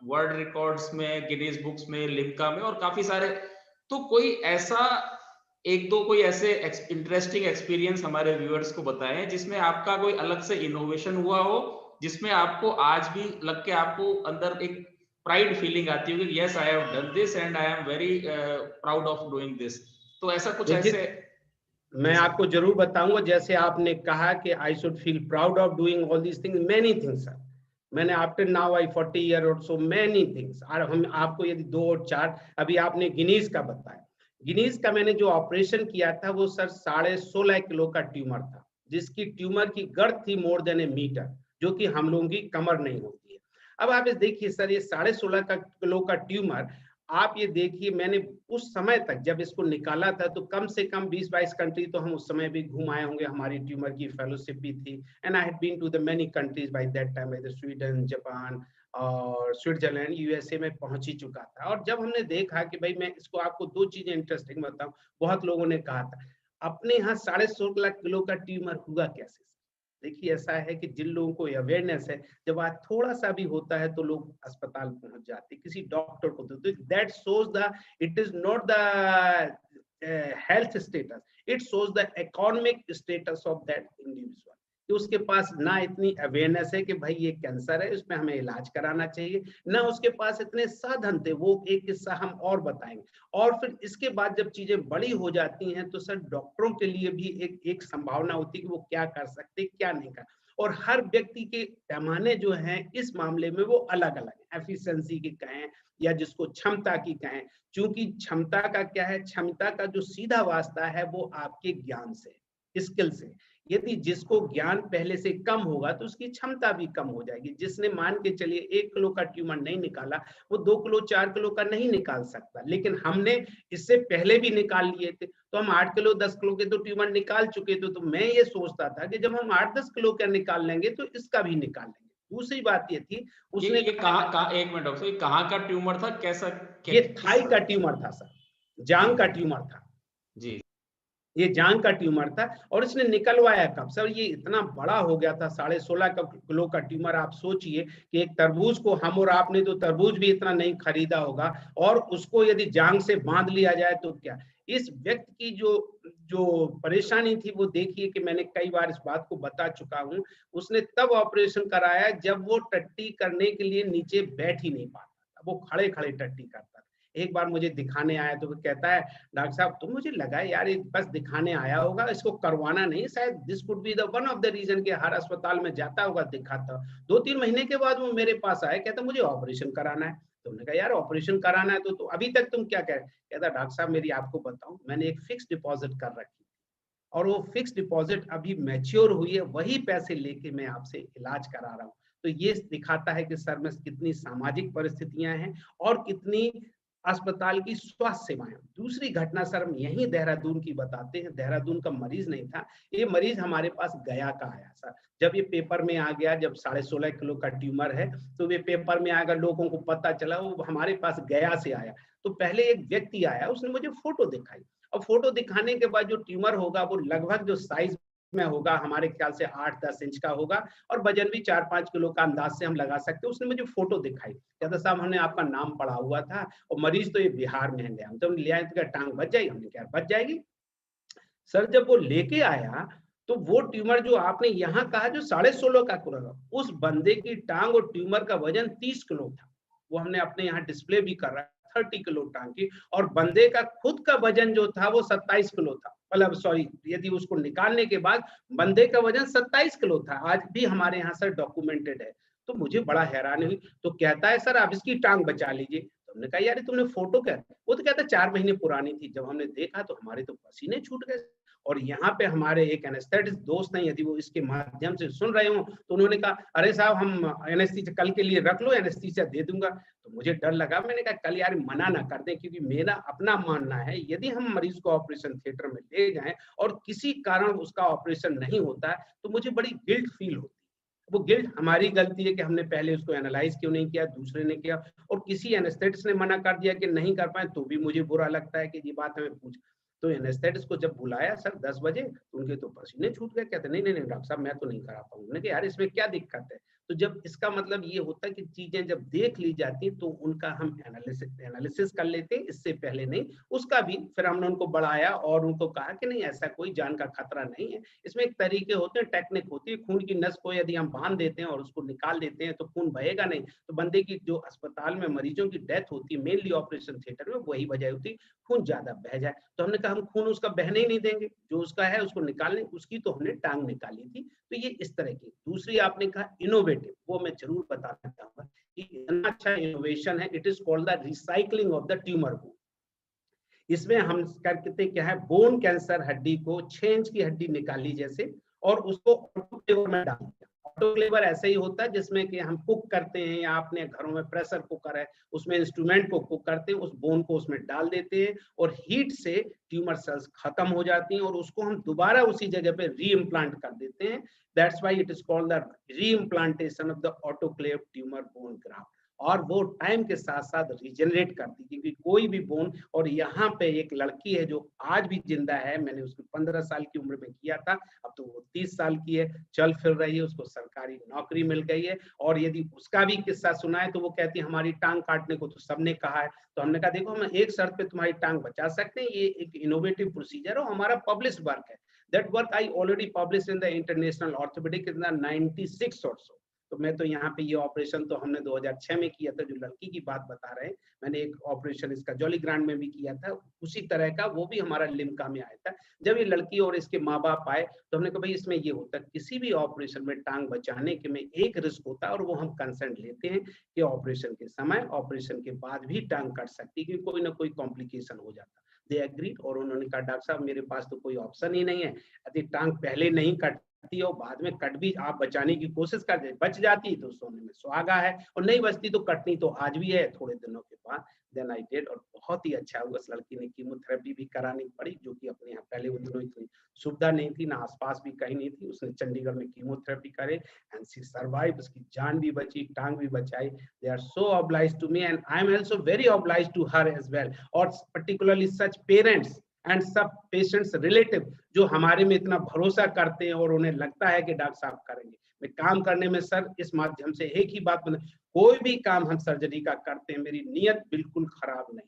वर्ल्ड रिकॉर्ड्स में, गिनीज बुक्स में, लिम्का में और काफी सारे, तो कोई ऐसा एक दो कोई ऐसे इंटरेस्टिंग एक्सपीरियंस हमारे व्यूअर्स को बताएं जिसमें आपका कोई अलग से इनोवेशन हुआ हो, जिसमें आपको आज भी लग के आपको अंदर एक प्राइड फीलिंग आती हो कि yes I have done this and I am very proud of doing this, तो ऐसा कुछ देखिए, ऐसे। मैं जी सर। आपको जरूर बताऊंगा, जैसे आपने कहा कि I should feel proud of doing all these things, many things sir. मैंने आफ्टर नाउ आई 40 ईयर और सो मेनी थिंग्स, और हम आपको यदि 2 और 4, अभी आपने गिनीज का बताया, गिनीज का मैंने जो ऑपरेशन किया था वो सर 16.5 किलो का ट्यूमर था, जिसकी ट्यूमर की गर्थ थी मोर देन ए मीटर, जो कि हम लोगों की कमर नहीं होती है। अब आप इस देखिए सर, ये 16.5 किलो का ट्यूमर, आप ये देखिए, मैंने उस समय तक जब इसको निकाला था तो कम से कम 20-22 कंट्री तो हम उस समय भी घूम आए होंगे, हमारी ट्यूमर की फेलोशिप भी थी, and I had been to the many countries by that time, by the Sweden, Japan और स्विट्जरलैंड, यूएसए में पहुंच ही चुका था। और जब हमने देखा कि भाई, मैं इसको आपको 2 चीजें इंटरेस्टिंग बताऊं, बहुत लोगों ने कहा था अपने यहाँ 16.5 किलो का ट्यूमर हुआ कैसे। देखिए, ऐसा है कि जिन लोगों को अवेयरनेस है, जब आज थोड़ा सा भी होता है तो लोग अस्पताल पहुंच जाते, किसी डॉक्टर को, तो that shows the, it is not the health status, it shows the economic status of that individual, कि उसके पास ना इतनी अवेयरनेस है कि भाई ये कैंसर है, इसमें हमें इलाज कराना चाहिए, ना उसके पास इतने साधन थे। वो एक किस्सा हम और बताएंगे। और फिर इसके बाद जब चीजें बड़ी हो जाती हैं तो सर, डॉक्टरों के लिए भी एक संभावना होती है कि वो क्या कर सकते, क्या नहीं कर, और हर व्यक्ति के पैमाने जो हैं इस मामले में वो अलग अलग है, एफिशिएंसी की कहें या जिसको क्षमता की कहें। क्योंकि क्षमता का क्या है, क्षमता का जो सीधा वास्ता है वो आपके ज्ञान से, स्किल से। यदि जिसको ज्ञान पहले से कम होगा तो उसकी क्षमता भी कम हो जाएगी। जिसने मान के चलिए 1 किलो का ट्यूमर नहीं निकाला, वो 2 किलो 4 किलो का नहीं निकाल सकता, लेकिन हमने इससे पहले भी निकाल लिए थे, तो हम 8 किलो 10 किलो के तो ट्यूमर निकाल चुके थे। तो मैं ये सोचता था कि जब हम 8-10 किलो का निकाल लेंगे तो इसका भी निकाल लेंगे। दूसरी बात ये थी, उसने ये कहाँ एक मिनट डॉक्टर साहब, ये कहाँ का ट्यूमर था, कैसा ये किस। थाई का ट्यूमर था सर, जी जांग का ट्यूमर था, जी। ये जांग का ट्यूमर था। और इसने निकलवाया कब सर, ये इतना बड़ा हो गया था, 16.5 किलो का ट्यूमर। आप सोचिए कि एक तरबूज को, हम और आपने तो तरबूज भी इतना नहीं खरीदा होगा, और उसको यदि जांग से बांध लिया जाए तो क्या। इस व्यक्ति की जो जो परेशानी थी वो देखिए, कि मैंने कई बार इस बात को बता चुका हूं। उसने तब ऑपरेशन कराया जब वो टट्टी करने के लिए नीचे बैठ ही नहीं पाता था, वो खड़े खड़े टट्टी करता था। एक बार मुझे दिखाने आया तो वो कहता है, डॉक्टर साहब, तो मुझे लगा यार ये बस दिखाने आया होगा, इसको करवाना नहीं, शायद this could be the one of the reason, के हर अस्पताल में जाता होगा, दिखाता। 2-3 महीने के बाद वो मेरे पास आया, कहता मुझे ऑपरेशन कराना है। तुमने कहा यार ऑपरेशन कराना है तो अभी तक तुम क्या कह रहे। कहता डॉक्टर साहब, मेरी आपको बताऊं, मैंने एक फिक्स डिपॉजिट कर रखी, और वो फिक्स डिपॉजिट अभी मैच्योर हुई है, वही पैसे लेके मैं आपसे इलाज करा रहा हूँ। तो ये दिखाता है कि सर में कितनी सामाजिक परिस्थितियां हैं और कितनी अस्पताल की स्वास्थ्य सेवाएं। दूसरी घटना सर हम यही देहरादून की बताते हैं। देहरादून का मरीज नहीं था, ये मरीज हमारे पास गया का आया सर। जब ये पेपर में आ गया, जब 16.5 किलो का ट्यूमर है, तो ये पेपर में आकर लोगों को पता चला, वो हमारे पास गया से आया। तो पहले एक व्यक्ति आया, उसने मुझे फोटो दिखाई, और फोटो दिखाने के बाद जो ट्यूमर होगा वो लगभग जो साइज में होगा हमारे ख्याल से 8-10 इंच का होगा और वजन भी 4-5 किलो का अंदाज से हम लगा सकते हैं। उसने मुझे फोटो दिखाई, कहता साहब हमने आपका नाम पढ़ा हुआ था और मरीज तो ये बिहार में है, हम तो ले आए तो क्या टांग बच जाएगी? हमने क्या बच जाएगी। सर जब वो लेके आया तो वो ट्यूमर जो आपने यहाँ कहा जो 16.5 का किलो, उस बंदे की टांग और ट्यूमर का वजन 30 किलो था। वो हमने अपने यहाँ डिस्प्ले भी कर रहा है, 30 किलो टांग की, और बंदे का खुद का वजन जो था वो 27 किलो था। मतलब सॉरी, यदि उसको निकालने के बाद बंदे का वजन 27 किलो था, आज भी हमारे यहाँ सर डॉक्यूमेंटेड है। तो मुझे बड़ा हैरानी हुई, तो कहता है सर आप इसकी टांग बचा लीजिए। तो हमने कहा यार तुमने फोटो क्या, वो तो कहता 4 महीने पुरानी थी। जब हमने देखा तो हमारे तो पसीने छूट गए। और यहाँ पे हमारे एक एनेस्थेटिस्ट दोस्त हैं, यदि वो इसके माध्यम से सुन रहे हो तो उन्होंने कहा अरे साहब हम एनेस्थीसिया कल के लिए रख लो, एनेस्थीसिया दे दूंगा। तो मुझे डर लगा, मैंने कहा कल यार मना ना कर दें, क्योंकि मेरा अपना मानना है यदि हम मरीज को ऑपरेशन थिएटर में ले जाएं और किसी कारण उसका ऑपरेशन नहीं होता है तो मुझे बड़ी गिल्ट फील होती है। वो गिल्ट हमारी गलती है कि हमने पहले उसको एनालाइज क्यों नहीं किया, दूसरे ने किया, और किसी एनेस्थेटिस्ट ने मना कर दिया कि नहीं कर पाए तो भी मुझे बुरा लगता है कि ये बात हमें पूछ। तो एनेस्थेटिस्ट को जब बुलाया सर 10 बजे तो उनके तो पसीने छूट गए, कहते नहीं नहीं नहीं डॉक्टर साहब मैं तो नहीं करा पाऊंगा। मैंने कहा यार इसमें क्या दिक्कत है। तो जब इसका मतलब ये होता है कि चीजें जब देख ली जाती तो उनका हम एनालिसिस कर लेते हैं, इससे पहले नहीं। उसका भी फिर हमने उनको बढ़ाया और उनको कहा कि नहीं ऐसा कोई जान का खतरा नहीं है। इसमें एक तरीके होते हैं, टेक्निक होती है। खून की नस को यदि हम बांध देते हैं और उसको निकाल देते हैं तो खून बहेगा नहीं, तो बंदे की जो अस्पताल में मरीजों की डेथ होती है मेनली ऑपरेशन थिएटर में वही वजह होती है, खून ज्यादा बह जाए। तो हमने कहा हम खून उसका बहने ही नहीं देंगे, जो उसका है उसको निकालने। उसकी तो हमने टांग निकाली थी। तो ये इस तरह की। दूसरी आपने कहा इनोवेटिव, वो मैं जरूर बताना चाहूंगा कि इतना अच्छा इनोवेशन है, it is called the recycling of the tumour bone. इसमें हम करते क्या है, बोन कैंसर हड्डी को 6 इंच की हड्डी निकाली जैसे, और उसको ऑटोक्लेवर में डाल दिया। ऑटोक्लेवर ऐसे ही होता है जिसमें कि हम कुक करते हैं, या अपने घरों में प्रेशर कुकर है उसमें इंस्ट्रूमेंट को कुक करते हैं, उस बोन को उसमें डाल देते हैं और हीट से ट्यूमर सेल्स खत्म हो जाती हैं और उसको हम दोबारा उसी जगह पे री इम्प्लांट कर देते हैं। That's why it is called the reimplantation of the autoclave tumour bone graft. और वो टाइम के साथ साथ रिजेनरेट करती, क्योंकि कोई भी बोन। और यहाँ पे एक लड़की है जो आज भी जिंदा है, मैंने उसको 15 साल की उम्र में किया था, अब तो वो 30 साल की है, चल फिर रही है, उसको सरकारी नौकरी मिल गई है। और यदि उसका भी किस्सा सुना है तो वो कहती है हमारी टांग काटने को तो सबने कहा है, तो हमने कहा देखो हम एक शर्त पे तुम्हारी टांग बचा सकते हैं, ये एक इनोवेटिव प्रोसीजर और हमारा पब्लिश वर्क है। That work I already publish in the international orthopaedic in the 96 और सो। तो मैं तो यहाँ पे ये ऑपरेशन तो हमने 2006 में किया था, जो लड़की की बात बता रहे हैं। मैंने एक ऑपरेशन इसका जॉली ग्रांड में भी किया था उसी तरह का, वो भी हमारा लिम्का में आया था। जब ये लड़की और इसके माँ बाप आए तो हमने कहा भाई इसमें ये होता है किसी भी ऑपरेशन में टांग बचाने के में एक रिस्क होता है, और वो हम कंसेंट लेते हैं कि ऑपरेशन के समय, ऑपरेशन के बाद भी टांग कट सकती है, क्योंकि कोई ना कोई कॉम्प्लिकेशन हो जाता। दे एग्रीड, और उन्होंने कहा डॉक्टर साहब मेरे पास तो कोई ऑप्शन ही नहीं है, यदि टांग पहले नहीं कट और बाद में कट भी आप बचाने की कोशिश करते, बच जाती तो सोने में सुहागा है, और नहीं बचती तो कटनी तो आज भी है। थोड़े दिनों के बाद देन आई डिड, और बहुत ही अच्छा हुआ। उस लड़की ने कीमोथेरेपी भी करानी पड़ी, जो कि अपने यहाँ पहले उन दिनों इतनी सुविधा नहीं थी, ना आसपास भी कहीं नहीं थी। उसने चंडीगढ़ में कीमोथेरेपी करे एंड शी सर्वाइव, उसकी जान भी बची, टांग भी बचाई। They are so obliged to me and I am also very obliged to her as well, और पर्टिकुलरली सच पेरेंट्स एंड सब पेशेंट्स रिलेटिव जो हमारे में इतना भरोसा करते हैं और उन्हें लगता है कि डॉक्टर साहब करेंगे। मैं काम करने में सर इस माध्यम से एक ही बात बता, कोई भी काम हम सर्जरी का करते हैं मेरी नीयत बिल्कुल खराब नहीं।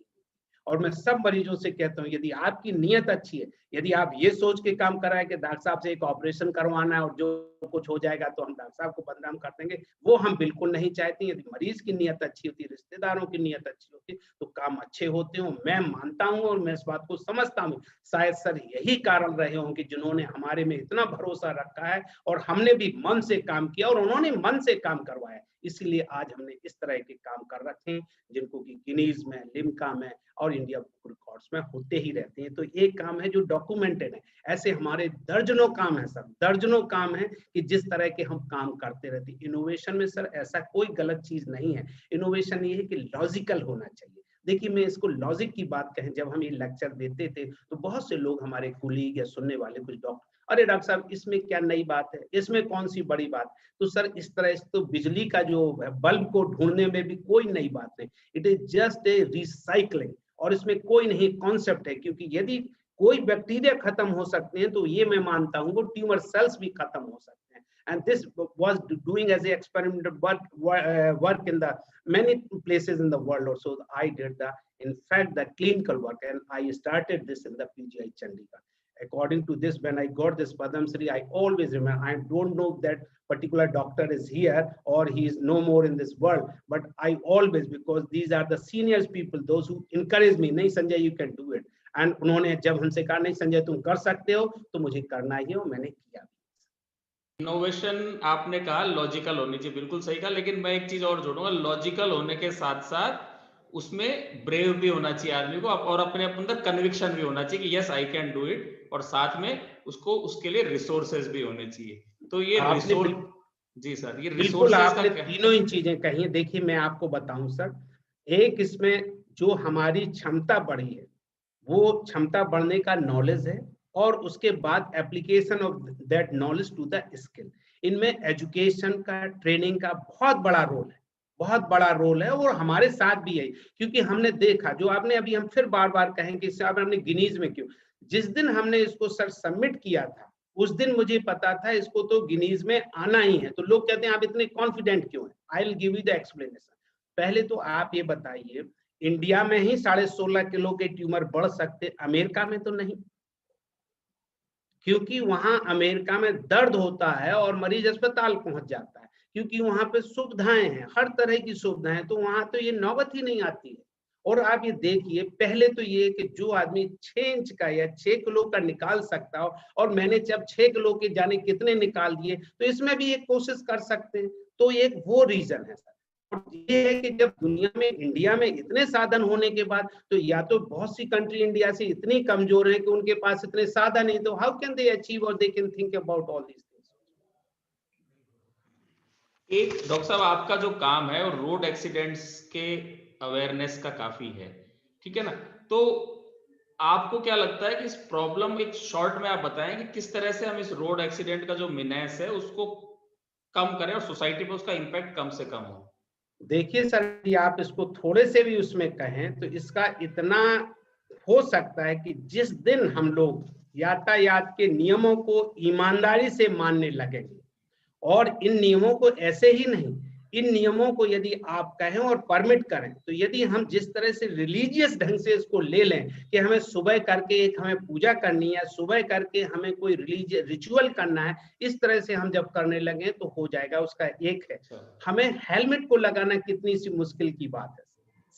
और मैं सब मरीजों से कहता हूँ यदि आपकी नीयत अच्छी है, यदि आप ये सोच के काम कर रहे हैं कि डॉक्टर साहब से एक ऑपरेशन करवाना है और जो कुछ हो जाएगा तो हम डॉक्टर साहब को बदनाम कर देंगे, वो हम बिल्कुल नहीं चाहते। यदि मरीज की नीयत अच्छी होती, रिश्तेदारों की नीयत अच्छी होती, तो काम अच्छे होते हो। मैं मानता हूँ और मैं इस बात को समझता हूँ, शायद सर यही कारण रहे होंगे जिन्होंने हमारे में इतना भरोसा रखा है और हमने भी मन से काम किया और उन्होंने मन से काम करवाया। इसलिए आज हमने इस तरह के काम कर रखे हैं जिनको कि गिनीज में, लिम्का में और इंडिया बुक रिकॉर्ड्स में होते ही रहते हैं। तो एक काम है जो डॉक्यूमेंटेड है, ऐसे हमारे दर्जनों काम है सर, दर्जनों काम है कि जिस तरह के हम काम करते रहते हैं। इनोवेशन में सर ऐसा कोई गलत चीज नहीं है, इनोवेशन ये है कि लॉजिकल होना चाहिए। देखिए मैं इसको लॉजिक की बात कहें, जब हम ये लेक्चर देते थे तो बहुत से लोग हमारे कुलीग या सुनने वाले कुछ डॉक्टर, अरे डॉक्टर साहब इसमें क्या नई बात है, इसमें कौन सी बड़ी बात। तो सर इस तरह से तो बिजली का जो बल्ब को ढूंढने में भी कोई नई बात नहीं, it is just a recycling, और इसमें कोई नहीं कॉन्सेप्ट है। क्योंकि यदि कोई बैक्टीरिया खत्म हो सकते हैं, तो ये मैं मानता हूँ वो ट्यूमर सेल्स भी खत्म हो सकते हैं। And this was doing as a experimental work in the many places in the world also. I did the, in fact, the clinical work, and I started this in the PGI Chandigarh. According to this, when I got this Padam Shri, I always remember, I don't know that particular doctor is here or he is no more in this world, but I always, because these are the seniors people, those who encourage me, nahi Sanjay, you can do it. And उन्होंने जब हमसे कहा नहीं संजय तुम कर सकते हो, तो मुझे करना ही है, मैंने किया। इनोवेशन आपने कहा लॉजिकल होनी चाहिए, बिल्कुल सही कहा, लेकिन मैं एक चीज और जोड़ूंगा, लॉजिकल होने के साथ साथ उसमें ब्रेव भी होना चाहिए आदमी को, और अपने अंदर कन्विक्शन भी होना चाहिए कि yes I can do it, और साथ में उसको उसके लिए रिसोर्सेज भी होने चाहिए। तो ये रिसोर्स, जी सर, ये बिल्कुल आपने तीनों ही चीजें कही हैं। देखिए मैं आपको बताऊं सर, एक इसमें जो हमारी क्षमता बढ़ी है, वो क्षमता बढ़ने का नॉलेज है, और उसके बाद application of that knowledge to the skill. इनमें एजुकेशन का, ट्रेनिंग का बहुत बड़ा रोल है, बहुत बड़ा रोल है, और हमारे साथ भी है, क्योंकि हमने देखा जो आपने अभी, हम फिर बार बार कहेंगे इससे, आपने गिनीज में क्यों, जिस दिन हमने इसको सर सबमिट किया था उस दिन मुझे पता था इसको तो गिनीज में आना ही है। तो लोग कहते हैं आप इतने कॉन्फिडेंट क्यों हैं? I will give you the explanation. पहले तो आप ये बताइए, इंडिया में ही 16.5 किलो के ट्यूमर बढ़ सकते, अमेरिका में तो नहीं, क्योंकि वहां अमेरिका में दर्द होता है और मरीज अस्पताल पहुंच जाता है, क्योंकि वहां पे सुविधाएं हैं, हर तरह की सुविधाएं, तो वहां तो ये नौबत ही नहीं आती है। और आप ये देखिए, पहले तो ये कि जो आदमी 6 इंच का या 6 किलो का निकाल सकता हो, और मैंने जब 6 किलो के जाने कितने निकाल दिए, तो इसमें भी एक कोशिश कर सकते हैं। तो एक वो रीजन है सर। ये है कि जब दुनिया में, इंडिया में इतने साधन होने के बाद, तो या तो बहुत सी कंट्री इंडिया से इतनी कमजोर है कि उनके पास इतने साधन नहीं, तो हाउ कैन दे अचीव और they can think about all these things. एक डॉक्टर साहब, आपका जो काम है और रोड एक्सीडेंट्स के अवेयरनेस का काफी है, ठीक है ना, तो आपको क्या लगता है कि इस प्रॉब्लम, एक शॉर्ट में आप बताएं कि किस तरह से हम इस रोड एक्सीडेंट का जो मिनेस है उसको कम करें और सोसाइटी पे उसका इम्पैक्ट कम से कम हो? देखिए सर, यदि आप इसको थोड़े से भी उसमें कहें तो इसका इतना हो सकता है कि जिस दिन हम लोग यातायात के नियमों को ईमानदारी से मानने लगेंगे, और इन नियमों को ऐसे ही नहीं, इन नियमों को यदि आप कहें और परमिट करें, तो यदि हम जिस तरह से रिलीजियस ढंग से इसको ले लें कि हमें सुबह करके एक हमें पूजा करनी है, सुबह करके हमें कोई रिलीजियस रिचुअल करना है, इस तरह से हम जब करने लगे तो हो जाएगा। उसका एक है, हमें हेलमेट को लगाना कितनी सी मुश्किल की बात है,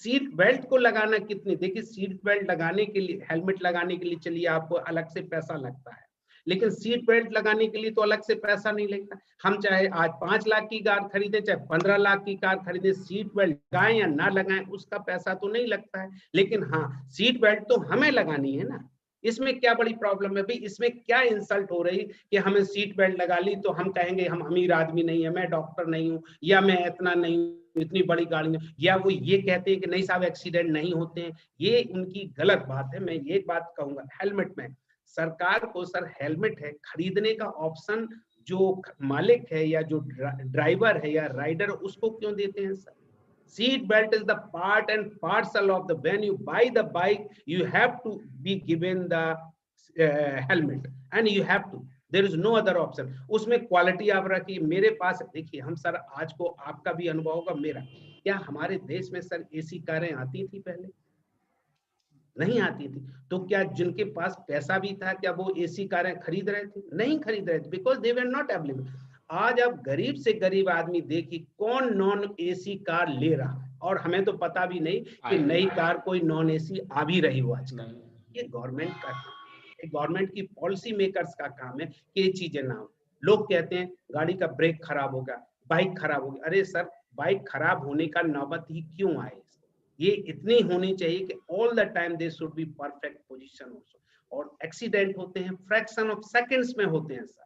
सीट बेल्ट को लगाना कितनी, देखिए सीट बेल्ट लगाने के लिए, हेलमेट लगाने के लिए चलिए आपको अलग से पैसा लगता है, लेकिन सीट बेल्ट लगाने के लिए तो अलग से पैसा नहीं लगता। हम चाहे आज 5 लाख की कार खरीदें, चाहे 15 लाख की कार खरीदें, सीट बेल्ट लगाएं या ना लगाएं उसका पैसा तो नहीं लगता है, लेकिन हाँ सीट बेल्ट तो हमें लगानी है ना। इसमें क्या बड़ी प्रॉब्लम है भाई? इसमें क्या इंसल्ट हो रही कि हमें सीट बेल्ट लगा ली तो हम कहेंगे हम अमीर आदमी नहीं है, मैं डॉक्टर नहीं हूँ, या मैं इतना नहीं हूँ, इतनी बड़ी गाड़ी में, या वो ये कहते हैं कि नहीं साहब एक्सीडेंट नहीं होते हैं। ये उनकी गलत बात है। मैं ये बात कहूंगा, हेलमेट में सरकार को सर हेलमेट है खरीदने का ऑप्शन जो मालिक है या जो ड्राइवर है या राइडर, उसको क्यों देते हैं sir? Seat belt is the part and parcel of the, when you buy the bike you have to be given the helmet and you have to, there is no other option। उसमें quality आप रखिए। मेरे पास देखिए, हम sir आज को आपका भी अनुभव होगा, मेरा, क्या हमारे देश में सर एसी कारें आती थी? पहले नहीं आती थी। तो क्या जिनके पास पैसा भी था क्या वो एसी कारें खरीद रहे थे? नहीं खरीद रहे थे, because they were not available. आज आप गरीब से गरीब आदमी देखिए कौन नॉन एसी कार ले रहा है, और हमें तो पता भी नहीं कि नई कार कोई नॉन एसी आ भी रही हो आजकल। ये गवर्नमेंट का काम है, गवर्नमेंट की पॉलिसी मेकर्स का काम है कि ये चीजें ना हो। लोग कहते हैं गाड़ी का ब्रेक खराब होगा, बाइक खराब होगी। अरे सर, बाइक खराब होने का नौबत ही क्यों आए? ये इतनी होनी चाहिए कि all the time they should be perfect position also. और एक्सीडेंट होते हैं फ्रैक्शन ऑफ सेकंड्स में होते हैं सर,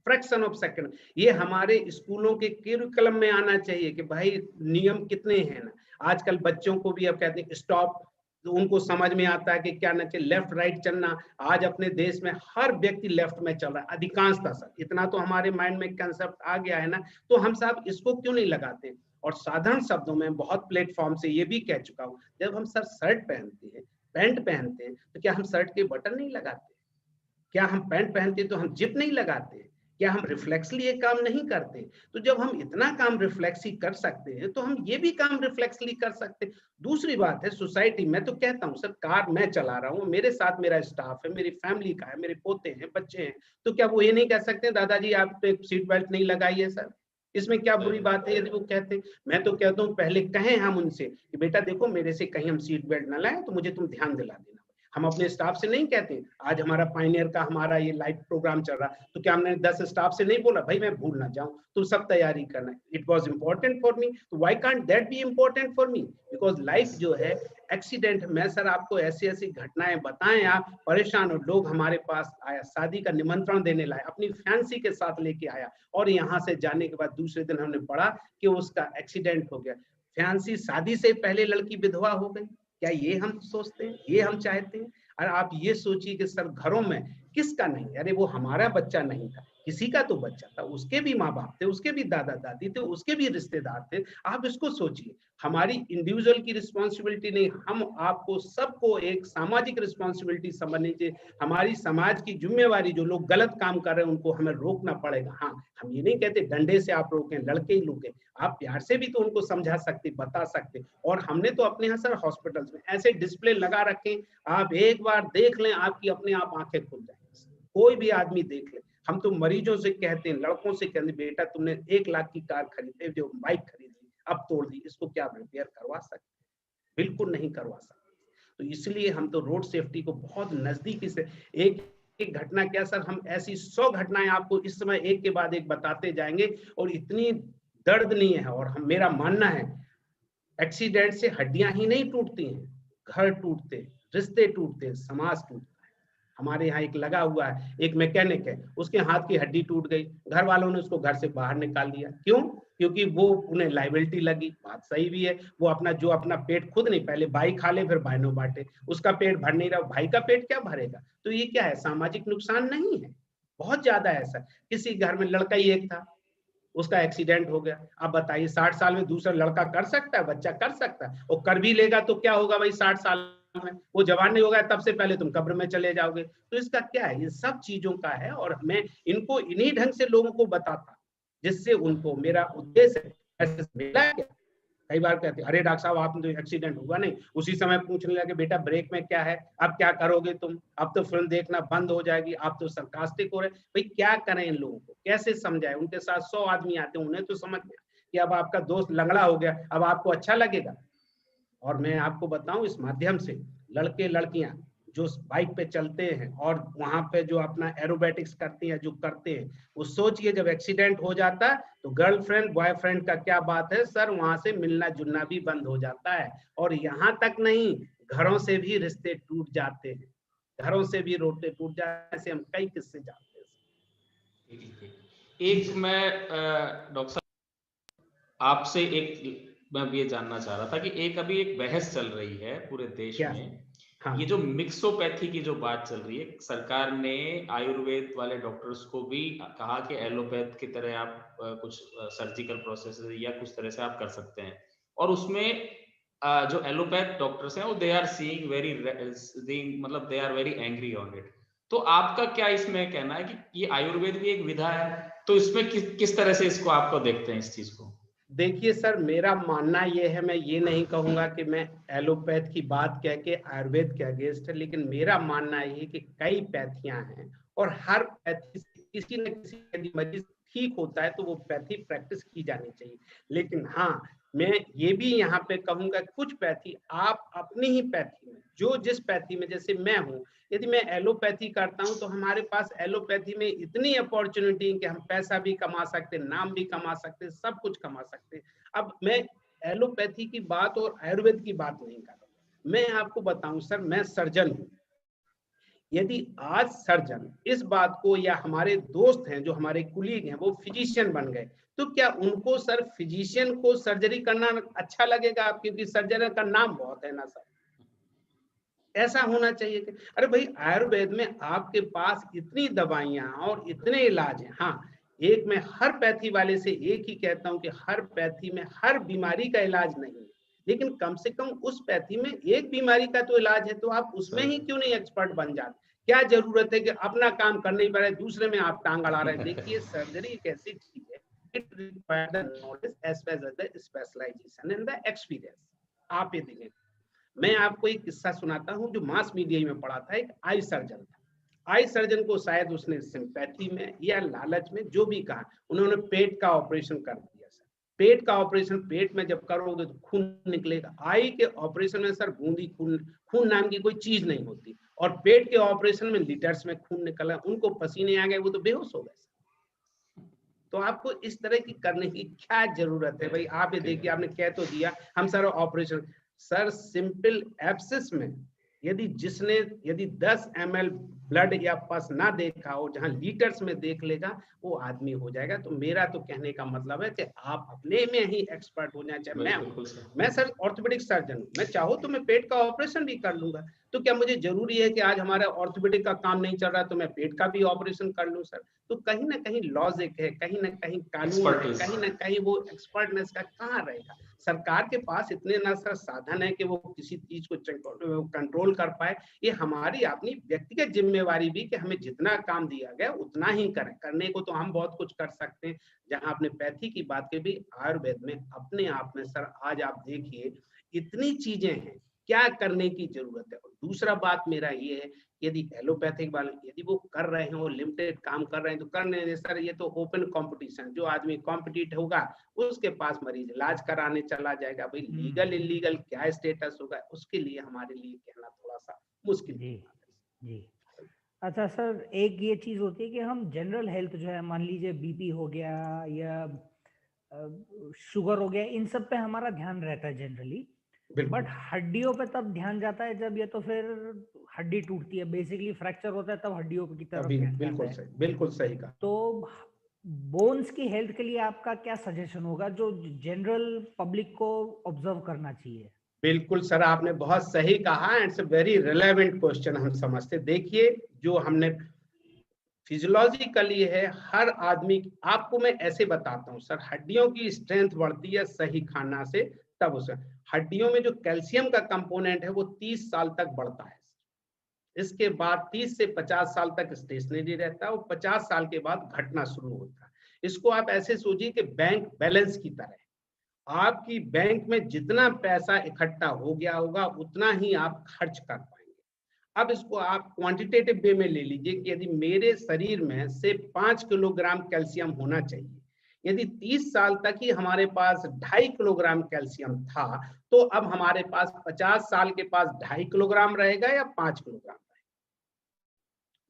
फ्रैक्शन ऑफ सेकंड। ये हमारे स्कूलों के करिकुलम में आना चाहिए कि भाई नियम कितने हैं ना। आजकल बच्चों को भी अब कहते हैं स्टॉप, तो उनको समझ में आता है कि क्या ना चाहिए, लेफ्ट राइट चलना। आज अपने देश में हर व्यक्ति लेफ्ट में चल रहा है, अधिकांशतः सर। इतना तो हमारे माइंड में कंसेप्ट आ गया है ना, तो हम साहब इसको क्यों नहीं लगाते? और साधारण शब्दों में बहुत प्लेटफॉर्म से ये भी कह चुका हूँ, जब हम सर शर्ट पहनते हैं पैंट पहनते हैं तो क्या हम शर्ट के बटन नहीं लगाते? क्या हम पैंट पहनते हैं तो हम जिप नहीं लगाते? क्या हम रिफ्लेक्सली ये काम नहीं करते? तो जब हम इतना काम रिफ्लेक्सली कर सकते हैं तो हम ये भी काम रिफ्लेक्सली कर सकते हैं। दूसरी बात है सोसाइटी, मैं तो कहता हूँ सर, कार मैं चला रहा हूँ, मेरे साथ मेरा स्टाफ है, मेरी फैमिली का है, मेरे पोते हैं, बच्चे हैं, तो क्या वो ये नहीं कह सकते दादाजी आपने सीट बेल्ट नहीं लगाई है सर? इसमें क्या बुरी बात है यदि वो कहते हैं? मैं तो कहता हूँ पहले कहें हम उनसे कि बेटा देखो मेरे से कहीं हम सीट बेल्ट ना लाएं तो मुझे तुम ध्यान दिला देना। हम अपने स्टाफ से नहीं कहते, आज हमारा पायनियर का हमारा ये लाइव प्रोग्राम चल रहा तो क्या हमने 10 स्टाफ से नहीं बोला भाई मैं भूल ना जाऊं, तुम सब तैयारी करना, it was important for me, तो why can't that be important for me? Because life जो है एक्सीडेंट में सर आपको ऐसी ऐसी घटनाएं बताएं, आप परेशान हो। लोग हमारे पास आया, शादी का निमंत्रण देने लाया, अपनी फैंसी के साथ लेके आया और यहाँ से जाने के बाद दूसरे दिन हमने पढ़ा कि उसका एक्सीडेंट हो गया। फैंसी शादी से पहले लड़की विधवा हो गई, क्या ये हम सोचते हैं, ये हम चाहते हैं? और आप ये सोचिए कि सर घरों में किसका नहीं, अरे वो हमारा बच्चा नहीं था, किसी का तो बच्चा था, उसके भी माँ बाप थे, उसके भी दादा दादी थे, उसके भी रिश्तेदार थे। आप इसको सोचिए, हमारी इंडिविजुअल की रिस्पॉन्सिबिलिटी नहीं, हम आपको सबको एक सामाजिक रिस्पॉन्सिबिलिटी समझनी चाहिए। हमारी समाज की जिम्मेवारी, जो लोग गलत काम कर रहे हैं उनको हमें रोकना पड़ेगा। हाँ, हम ये नहीं कहते डंडे से आप रोकें, लड़के ही रोकें, आप प्यार से भी तो उनको समझा सकते, बता सकते। और हमने तो अपने यहाँ सर हॉस्पिटल्स में ऐसे डिस्प्ले लगा रखे, आप एक बार देख लें आपकी अपने आप आंखें खुल जाएंगी, कोई भी आदमी देख ले। हम तो मरीजों से कहते हैं, लड़कों से कहते हैं, बेटा तुमने 1 लाख की कार खरीदे, जो बाइक खरीदी अब तोड़ दी, इसको क्या रिपेयर करवा सकते? बिल्कुल नहीं करवा सकते। तो इसलिए हम तो रोड सेफ्टी को बहुत नजदीकी से, एक एक घटना क्या सर, हम ऐसी 100 घटनाएं आपको इस समय एक के बाद एक बताते जाएंगे और इतनी दर्दनीय है। और हम, मेरा मानना है एक्सीडेंट से हड्डियां ही नहीं टूटती हैं, घर टूटते, रिश्ते टूटते, समाज टूटता है। हमारे यहाँ एक लगा हुआ है, एक मैकेनिक है, उसके हाथ की हड्डी टूट गई, घर वालों ने उसको घर से बाहर निकाल दिया। क्यों? क्योंकि वो उन्हें लाइबिलिटी लगी। बात सही भी है, वो अपना जो अपना पेट खुद नहीं, पहले भाई खा ले फिर बहनों बांटे, उसका पेट भर नहीं रहा, भाई का पेट क्या भरेगा? तो ये क्या है, सामाजिक नुकसान नहीं है? बहुत ज्यादा ऐसा। किसी घर में लड़का ही एक था, उसका एक्सीडेंट हो गया, अब बताइए 60 साल में दूसरा लड़का कर सकता है, बच्चा कर सकता है? और कर भी लेगा तो क्या होगा भाई, 60 साल में वो जवान नहीं होगा, तब से पहले तुम कब्र में चले जाओगे। तो इसका क्या है, ये सब चीजों का है। और मैं इनको इन्हीं ढंग से लोगों को बताता, जिससे उनको, मेरा उद्देश्य ऐसे मिला क्या, कई बार कहते हैं अरे डॉक्टर साहब आपने तो एक्सीडेंट हुआ नहीं, उसी समय पूछने लगे बेटा ब्रेक में क्या है, अब क्या करोगे तुम, अब तो फिल्म देखना बंद हो जाएगी, आप तो सरकास्टिक हो रहे। भाई क्या करें, इन लोगों को कैसे समझाएं? उनके साथ 100 आदमी आते हैं, उन्हें तो समझ में कि अब आपका दोस्त लंगड़ा हो गया, अब आपको अच्छा लगेगा? और मैं आपको बताऊं इस माध्यम से, लड़के लड़कियां जो बाइक पे चलते हैं और वहां पे जो अपना एरोबेटिक्स करते हैं, जो करते हैं, वो सोचिए जब एक्सीडेंट हो जाता है तो गर्लफ्रेंड बॉयफ्रेंड का क्या बात है सर, वहां से मिलना जुलना भी बंद हो जाता है। और यहाँ तक नहीं, घरों से भी रिश्ते टूट जाते हैं, घरों से भी रोटे टूट जाते हैं, ऐसे हम कई किस्से जानते हैं। एक मैं डॉक्टर साहब आपसे एक मैं ये जानना चाह रहा था कि एक अभी एक बहस चल रही है पूरे देश क्या? में, हाँ। ये जो मिक्सोपैथी की जो बात चल रही है, सरकार ने आयुर्वेद वाले डॉक्टर्स को भी कहा कि एलोपैथ की तरह आप कुछ सर्जिकल प्रोसेस या कुछ तरह से आप कर सकते हैं, और उसमें जो एलोपैथ डॉक्टर्स हैं वो दे आर सीइंग वेरी, मतलब they are very angry on it. तो आपका क्या इसमें कहना है कि ये आयुर्वेद भी एक विधा है, तो इसमें किस तरह से इसको आपको देखते हैं इस चीज को? देखिए सर, मेरा मानना ये है, मैं ये नहीं कहूंगा कि मैं एलोपैथ की बात कह के आयुर्वेद के अगेंस्ट है, लेकिन मेरा मानना ये है कि कई पैथियां हैं और हर पैथी से किसी न किसी, यदि मरीज ठीक होता है तो वो पैथी प्रैक्टिस की जानी चाहिए। लेकिन हाँ, मैं ये भी यहाँ पे कहूंगा कुछ पैथी आप अपनी ही पैथी में, जो जिस पैथी में, जैसे मैं हूँ, यदि मैं एलोपैथी करता हूं तो हमारे पास एलोपैथी में इतनी अपॉर्चुनिटी है कि हम पैसा भी कमा सकते, नाम भी कमा सकते, सब कुछ कमा सकते। अब मैं एलोपैथी की बात और आयुर्वेद की बात नहीं कर रहा, मैं आपको बताऊं सर, मैं सर्जन हूं। यदि आज सर्जन इस बात को, या हमारे दोस्त हैं जो हमारे कुलीग हैं वो फिजिशियन बन गए, तो क्या उनको सर फिजिशियन को सर्जरी करना अच्छा लगेगा? क्योंकि सर्जन का नाम बहुत है ना सर, ऐसा होना चाहिए कि अरे भाई आयुर्वेद में आपके पास इतनी दवाइयां और इतने इलाज हैं। हाँ, एक मैं हर पैथी वाले से एक ही कहता हूं कि हर पैथी में हर बीमारी का इलाज नहीं है, लेकिन कम से कम उस पैथी में एक बीमारी का तो इलाज है, तो आप उसमें ही क्यों नहीं एक्सपर्ट बन जाते? क्या जरूरत है कि अपना काम कर नहीं पा रहे, दूसरे में आप टांग अड़ा रहे हैं? देखिए सर्जरी एक ऐसी चीज है, it requires the knowledge as well as the specialisation and the experience. आप ये देखें, मैं आपको एक किस्सा सुनाता हूँ जो मास मीडिया में पढ़ा था। एक आई सर्जन था, आई सर्जन को शायद उसने सिंपैथी में या लालच में जो भी कहा, उन्होंने पेट का ऑपरेशन कर दिया। सर पेट का ऑपरेशन, पेट में जब करोगे तो खून निकलेगा। आई के ऑपरेशन में सर बूंदी खून, खून नाम की कोई चीज नहीं होती, और पेट के ऑपरेशन में लीटर्स में खून निकला, उनको पसीने आ गए, वो तो बेहोश हो गए। तो आपको इस तरह की करने की क्या जरूरत है भाई? आप ये देखिए, आपने कह तो दिया हम sir operation, sir simple abscess में यदि 10 ml ब्लड या पस ना देखा हो, जहां लीटर्स में देख लेगा, वो आदमी हो जाएगा। तो मेरा तो कहने का मतलब है कि आप अपने में ही एक्सपर्ट हो जाए। चाहे मैं सर ऑर्थोपेडिक सर्जन हूँ, मैं चाहूँ तो मैं पेट का ऑपरेशन भी कर लूंगा। तो क्या मुझे जरूरी है कि आज हमारा ऑर्थोपेडिक का काम नहीं चल रहा तो मैं पेट का भी ऑपरेशन कर लूं? सर तो कहीं ना कहीं लॉजिक है, कहीं ना कहीं कानून है, कहीं ना कहीं वो एक्सपर्टनेस का कहाँ रहेगा? सरकार के पास इतने ना सर साधन है कि वो किसी चीज को कंट्रोल कर पाए। ये हमारी अपनी व्यक्तिगत जिम्मेवारी भी कि हमें जितना काम दिया गया उतना ही करें। करने को तो हम बहुत कुछ कर सकते हैं। जहां आपने पैथी की बात की भी, आयुर्वेद में अपने आप में सर आज आप देखिए इतनी चीजें हैं, क्या करने की जरूरत है। और दूसरा बात मेरा ये है, यदि एलोपैथिक वाले यदि वो कर रहे हैं, वो लिमिटेड काम कर रहे हैं तो करने दें सर। ये तो ओपन कंपटीशन, जो आदमी कॉम्पिटिट होगा उसके पास मरीज इलाज कराने चला जाएगा। भाई लीगल इलीगल क्या स्टेटस होगा, उसके लिए हमारे लिए कहना थोड़ा सा मुश्किल जी जी। अच्छा सर, एक ये चीज होती है कि हम जनरल हेल्थ जो है, मान लीजिए बीपी हो गया या शुगर हो गया, इन सब पे हमारा ध्यान रहता है जनरली, बट हड्डियों पे तब ध्यान जाता है जब, या तो फिर हड्डी टूटती है, बेसिकली फ्रैक्चर होता है, तब हड्डियों की तरफ ध्यान जाता है। बिल्कुल सही कहा। तो बोन्स की हेल्थ के लिए आपका क्या सजेशन होगा जो जनरल पब्लिक को ऑब्जर्व करना चाहिए? बिल्कुल सर, आपने बहुत सही कहा, it's a very relevant question. हम समझते, देखिए जो हमने फिजियोलॉजिकली है हर आदमी, आपको मैं ऐसे बताता हूँ सर, हड्डियों की स्ट्रेंथ बढ़ती है सही खाना से, तब उसे हड्डियों में जो कैल्शियम का कंपोनेंट है वो 30 साल तक बढ़ता है। इसके बाद 30 से 50 साल तक स्टेशनरी रहता है और 50 साल के बाद घटना शुरू होता है। इसको आप ऐसे सोचिए कि बैंक बैलेंस की तरह, आपकी बैंक में जितना पैसा इकट्ठा हो गया होगा उतना ही आप खर्च कर पाएंगे। अब इसको आप क्वांटिटेटिव वे में ले लीजिए कि यदि मेरे शरीर में से 5 किलोग्राम कैल्शियम होना चाहिए, यदि 30 साल तक ही हमारे पास 2.5 किलोग्राम कैल्शियम था, तो अब हमारे पास 50 साल के पास 2.5 किलोग्राम रहेगा या 5 किलोग्राम?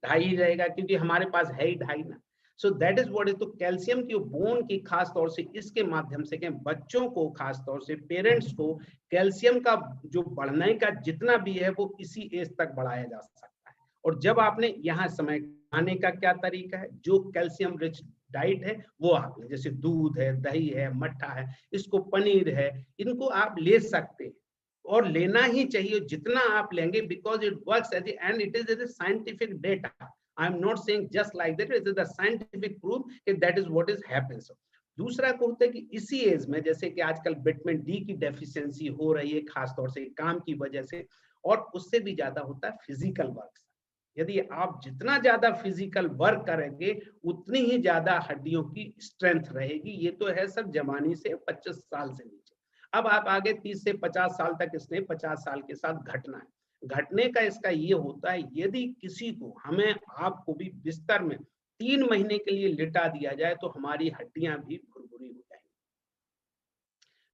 2.5 रहेगा, क्योंकि हमारे पास है ही 2.5 ना। So that is what is. तो कैल्शियम की बोन की खास तौर से इसके माध्यम से क्या बच्चों को, खास तौर से पेरेंट्स को कैल्शियम का जो बढ़ने का जितना भी है वो इसी एज तक बढ़ाया जा सकता है। और जब आपने यहाँ समय खाने का क्या तरीका है, जो कैल्शियम रिच डाइट है वो आपने, जैसे दूध है, दही है, मट्ठा है, इसको पनीर है, इनको आप ले सकते हैं और लेना ही चाहिए जितना आप लेंगे, because it works at the end, it is a scientific data. I am not saying just like that, it is the scientific proof कि that is what is happens. दूसरा को होता है कि इसी एज में, जैसे कि आजकल विटामिन डी की डेफिशिएंसी हो रही है खास तौर से काम की वजह से, और उससे भी ज्यादा होता है फिजिकल वर्क। यदि आप जितना ज्यादा फिजिकल वर्क करेंगे उतनी ही ज्यादा हड्डियों की स्ट्रेंथ रहेगी। ये तो है सर जवानी से 25 साल से नीचे। अब आप आगे 30 से 50 साल तक, इसने 50 साल के साथ घटना है। घटने का इसका ये होता है, यदि किसी को, हमें आपको भी बिस्तर में 3 महीने के लिए लिटा दिया जाए तो हमारी हड्डियां भी भुरभुरी हो जाएंगी।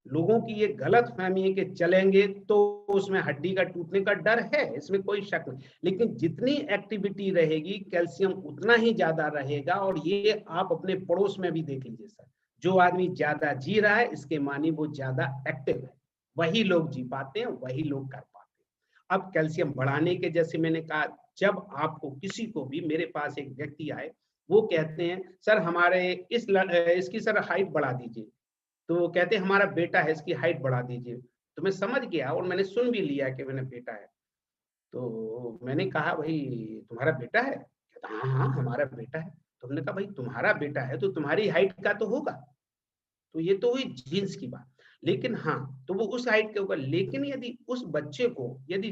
लोगों की ये गलत फहमी है कि चलेंगे तो उसमें हड्डी का टूटने का डर है, इसमें कोई शक नहीं, लेकिन जितनी एक्टिविटी रहेगी कैल्शियम उतना ही ज्यादा रहेगा। और ये आप अपने पड़ोस में भी देख लीजिए सर, जो आदमी ज्यादा जी रहा है इसके मानी वो ज्यादा एक्टिव है, वही लोग जी पाते हैं, वही लोग कर पाते हैं। अब कैल्शियम बढ़ाने के, जैसे मैंने कहा, जब आपको किसी को भी, मेरे पास एक व्यक्ति आए, वो कहते हैं सर हमारे इसकी सर हाइट बढ़ा दीजिए, तो कहते हैं हमारा बेटा है इसकी हाइट बढ़ा दीजिए। तो मैं समझ गया और मैंने सुन भी लिया कि मैंने बेटा है। तो मैंने कहा भाई तुम्हारा बेटा है? कहता हाँ हाँ हमारा बेटा है। तो हमने कहा भाई तुम्हारा बेटा है तो तुम्हारी हाइट का तो होगा। तो ये तो हुई जीन्स की बात। लेकिन हाँ, तो वो उस हाइट के होगा। लेकिन यदि उस बच्चे को यदि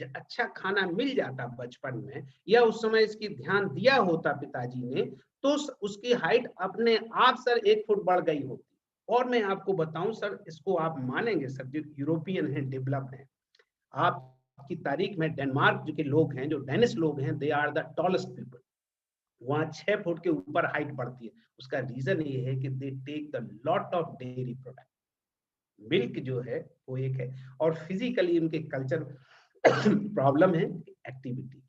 अच्छा खाना मिल जाता बचपन में, या उस समय इसकी ध्यान दिया होता पिताजी ने, तो उसकी हाइट अपने आप सर 1 फुट बढ़ गई होती। और मैं आपको बताऊं सर, इसको आप मानेंगे सर, जो यूरोपियन हैं, डेवलप्ड हैं, आपकी तारीख में डेनमार्क जो के लोग हैं, जो डेनिश लोग हैं, they are the tallest people. वहां 6 फुट के ऊपर हाइट बढ़ती है। उसका रीजन ये है कि they take the lot of dairy product. Milk जो है वो एक है, और फिजिकली उनके कल्चर प्रॉब्लम है, एक्टिविटी।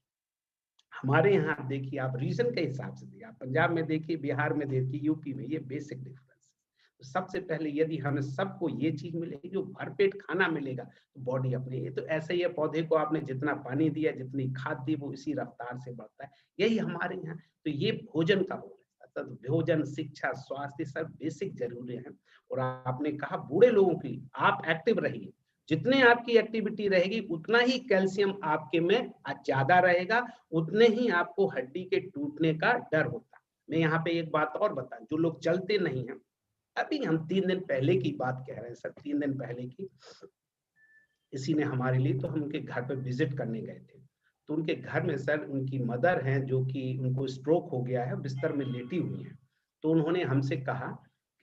हमारे यहाँ आप देखिए, आप रीजन के हिसाब से देखिए, आप पंजाब में देखिए, बिहार में देखिए, यूपी में, ये बेसिक डिफरेंस है। तो सबसे पहले यदि हमें सबको ये चीज मिलेगी, जो भरपेट खाना मिलेगा, तो बॉडी अपने, ये तो ऐसे ही है, पौधे को आपने जितना पानी दिया, जितनी खाद दी, वो इसी रफ्तार से बढ़ता है। यही हमारे यहाँ, तो ये भोजन का रोल है। तो भोजन, शिक्षा, स्वास्थ्य सब बेसिक जरूरी है। और आपने कहा बूढ़े लोगों के लिए आप एक्टिव रहिए, जितने आपकी एक्टिविटी रहेगी उतना ही कैल्शियम आपके में ज्यादा रहेगा, उतने ही आपको हड्डी के टूटने का डर होता। मैं यहाँ पे एक बात और बता, जो लोग चलते नहीं हैं, अभी हम 3 दिन पहले की बात कह रहे हैं सर, 3 दिन पहले की, इसी ने हमारे लिए, तो हम उनके घर पे विजिट करने गए थे। तो उनके घर में सर उनकी मदर हैं, जो कि उनको स्ट्रोक हो गया है, बिस्तर में लेटी हुई हैं। तो उन्होंने हमसे कहा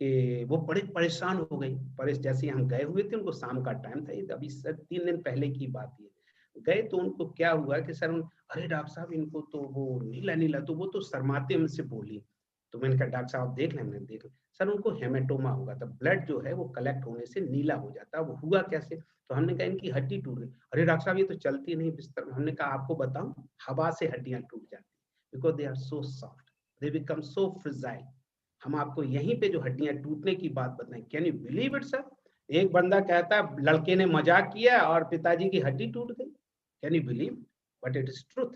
कि वो बड़े परेशान हो गई। जैसे हम गए हुए थे, उनको शाम का टाइम था, ये अभी सर 3 दिन पहले की बात है। गए तो उनको क्या हुआ कि सर अरे डॉक्टर साहब, इनको तो वो नीला नीला, तो वो तो शर्माते हमसे बोली। तो मैंने कहा डॉक्टर साहब देख लें। मैंने देख लिया सर, उनको हेमेटोमा होगा, तो ब्लड जो है वो कलेक्ट होने से नीला हो जाता है। वो हुआ कैसे? तो हमने कहा इनकी हड्डी टूट गई। अरे डॉक्टर साहब, ये तो चलती नहीं बिस्तर में। हमने कहा आपको बताऊं, हवा से हड्डियां टूट जाती, because they are so soft, they become so fragile. हम आपको यहीं पे जो हड्डियां टूटने की बात बताएं, can you believe it sir? एक बंदा कहता है लड़के ने मजाक किया और पिताजी की हड्डी टूट गई। Can you believe? But it is truth.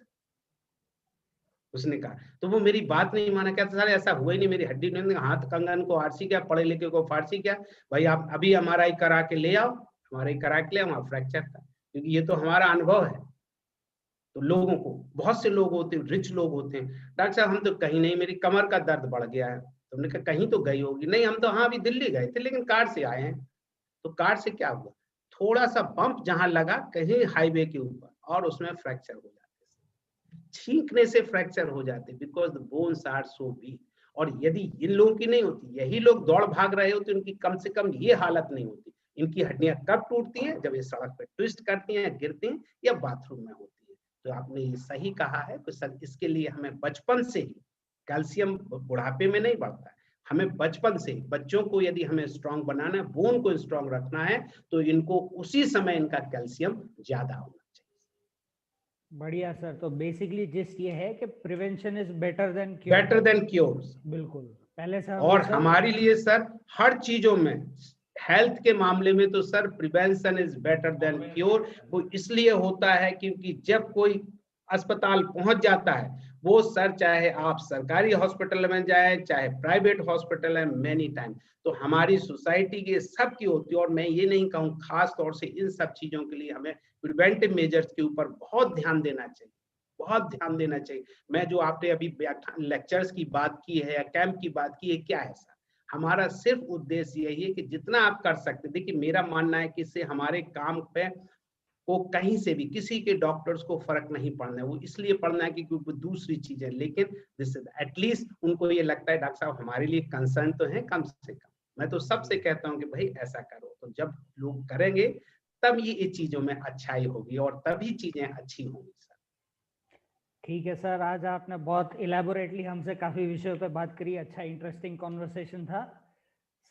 उसने कहा, तो वो मेरी बात नहीं माना, कहता सर ऐसा हुआ ही नहीं, मेरी हड्डी नहीं। हाथ कंगन को आरसी क्या, पढ़े लिखे को फारसी क्या, भाई आप अभी एमआरआई करा के ले आओ। एमआरआई करा के ले आओ, फ्रैक्चर था, क्योंकि ये तो हमारा अनुभव है। तो लोगों को, बहुत से लोग होते हैं, रिच लोग होते हैं, डॉक्टर साहब हम तो कहीं नहीं, मेरी कमर का दर्द बढ़ गया है। तो हमने कहा कहीं तो गई होगी। नहीं, हम तो हाँ अभी दिल्ली गए थे, लेकिन कार से आए हैं। तो कार से क्या हुआ? थोड़ा सा बम्प जहां लगा कहीं हाईवे के ऊपर, और उसमें फ्रैक्चर हो जाते, छींकने से फ्रैक्चर हो जाते, because the bones are so weak. और यदि इन लोगों की नहीं होती, यही लोग दौड़ भाग रहे होते, उनकी कम से कम ये हालत नहीं होती। इनकी हड्डियां कब टूटती हैं? जब ये सड़क पे ट्विस्ट करती हैं, गिरती हैं, या बाथरूम में होती है। तो आपने ये सही कहा है कि सर इसके लिए हमें बचपन से ही, कैल्शियम बुढ़ापे में नहीं बढ़ता है, हमें बचपन से बच्चों को यदि हमें स्ट्रांग बनाना है, बोन को स्ट्रांग रखना है, तो इनको उसी समय इनका कैल्शियम ज्यादा होना चाहिए। बढ़िया सर। तो बेसिकली जिस्ट ये है कि prevention is better than cure. Better than cures. बिल्कुल। पहले सर और हमारे लिए सर हर चीजों में, हेल्थ के मामले में तो sir prevention is better than cure. वो इसलिए होता है क्योंकि जब कोई अस्पताल पहुंच जाता है, वो सर चाहे आप सरकारी हॉस्पिटल में जाए, चाहे प्राइवेट हॉस्पिटल है, मेनी टाइम तो हमारी सोसाइटी के सबकी होती है। और मैं ये नहीं कहूँ, खास तौर से इन सब चीजों के लिए हमें प्रिवेंटिव मेजर्स के ऊपर बहुत ध्यान देना चाहिए, बहुत ध्यान देना चाहिए। मैं जो आपने अभी लेक्चर्स की बात की है या कैंप की बात की है, क्या है सर? हमारा सिर्फ उद्देश्य यही है कि जितना आप कर सकते, देखिए मेरा मानना है कि इससे हमारे काम पे को कहीं से भी किसी के डॉक्टर्स को फर्क नहीं पड़ना है। वो इसलिए पड़ना है कि क्योंकि दूसरी चीजें, लेकिन जिससे एटलीस्ट उनको ये लगता है डॉक्टर साहब हमारे लिए कंसर्न तो है कम से कम। मैं तो सबसे कहता हूँ कि भाई ऐसा करो, तो जब लोग करेंगे तब ये चीजों में अच्छाई होगी और तभी चीजें अच्छी होंगी सर। ठीक है सर, आज आपने बहुत इलेबोरेटली हमसे काफी विषयों पे बात करी। अच्छा इंटरेस्टिंग कॉन्वर्सेशन था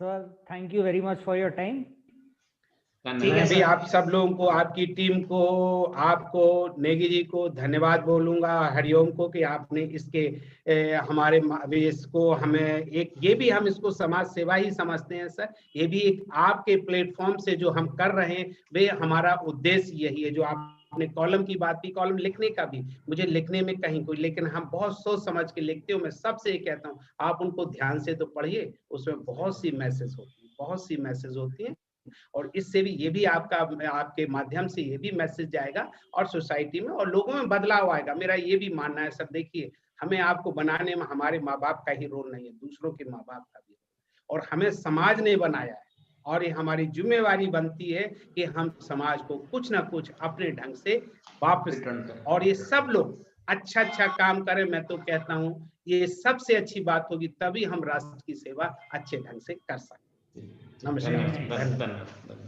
sir. Thank you very much for your time. मैं भी आप सब लोगों को, आपकी टीम को, आपको, नेगी जी को धन्यवाद बोलूंगा, हरिओम को, कि आपने इसके हमारे इसको हमें एक, ये भी हम इसको समाज सेवा ही समझते हैं सर। ये भी एक आपके प्लेटफॉर्म से जो हम कर रहे हैं, वे हमारा उद्देश्य यही है। जो आपने कॉलम की बात की, कॉलम लिखने का भी, मुझे लिखने में कहीं कोई, लेकिन हम बहुत सोच समझ के लिखते हो। मैं सबसे ये कहता हूँ आप उनको ध्यान से तो पढ़िए, उसमें बहुत सी मैसेज होती है, बहुत सी मैसेज होती है। और इससे भी, ये भी आपका, आपके माध्यम से ये भी मैसेज जाएगा और सोसाइटी में और लोगों में बदलाव आएगा। मेरा ये भी मानना है सर, देखिए हमें आपको बनाने में हमारे माँ बाप का ही रोल नहीं है, दूसरों के माँ बाप का भी। और हमें समाज ने बनाया है और ये हमारी जिम्मेवारी बनती है कि हम समाज को कुछ ना कुछ अपने ढंग से वापस रिटर्न करें। और ये सब लोग अच्छा काम करें। मैं तो कहता हूँ ये सबसे अच्छी बात होगी, तभी हम राष्ट्र की सेवा अच्छे ढंग से कर सकते हैं। नमस्कार। धन्यवाद।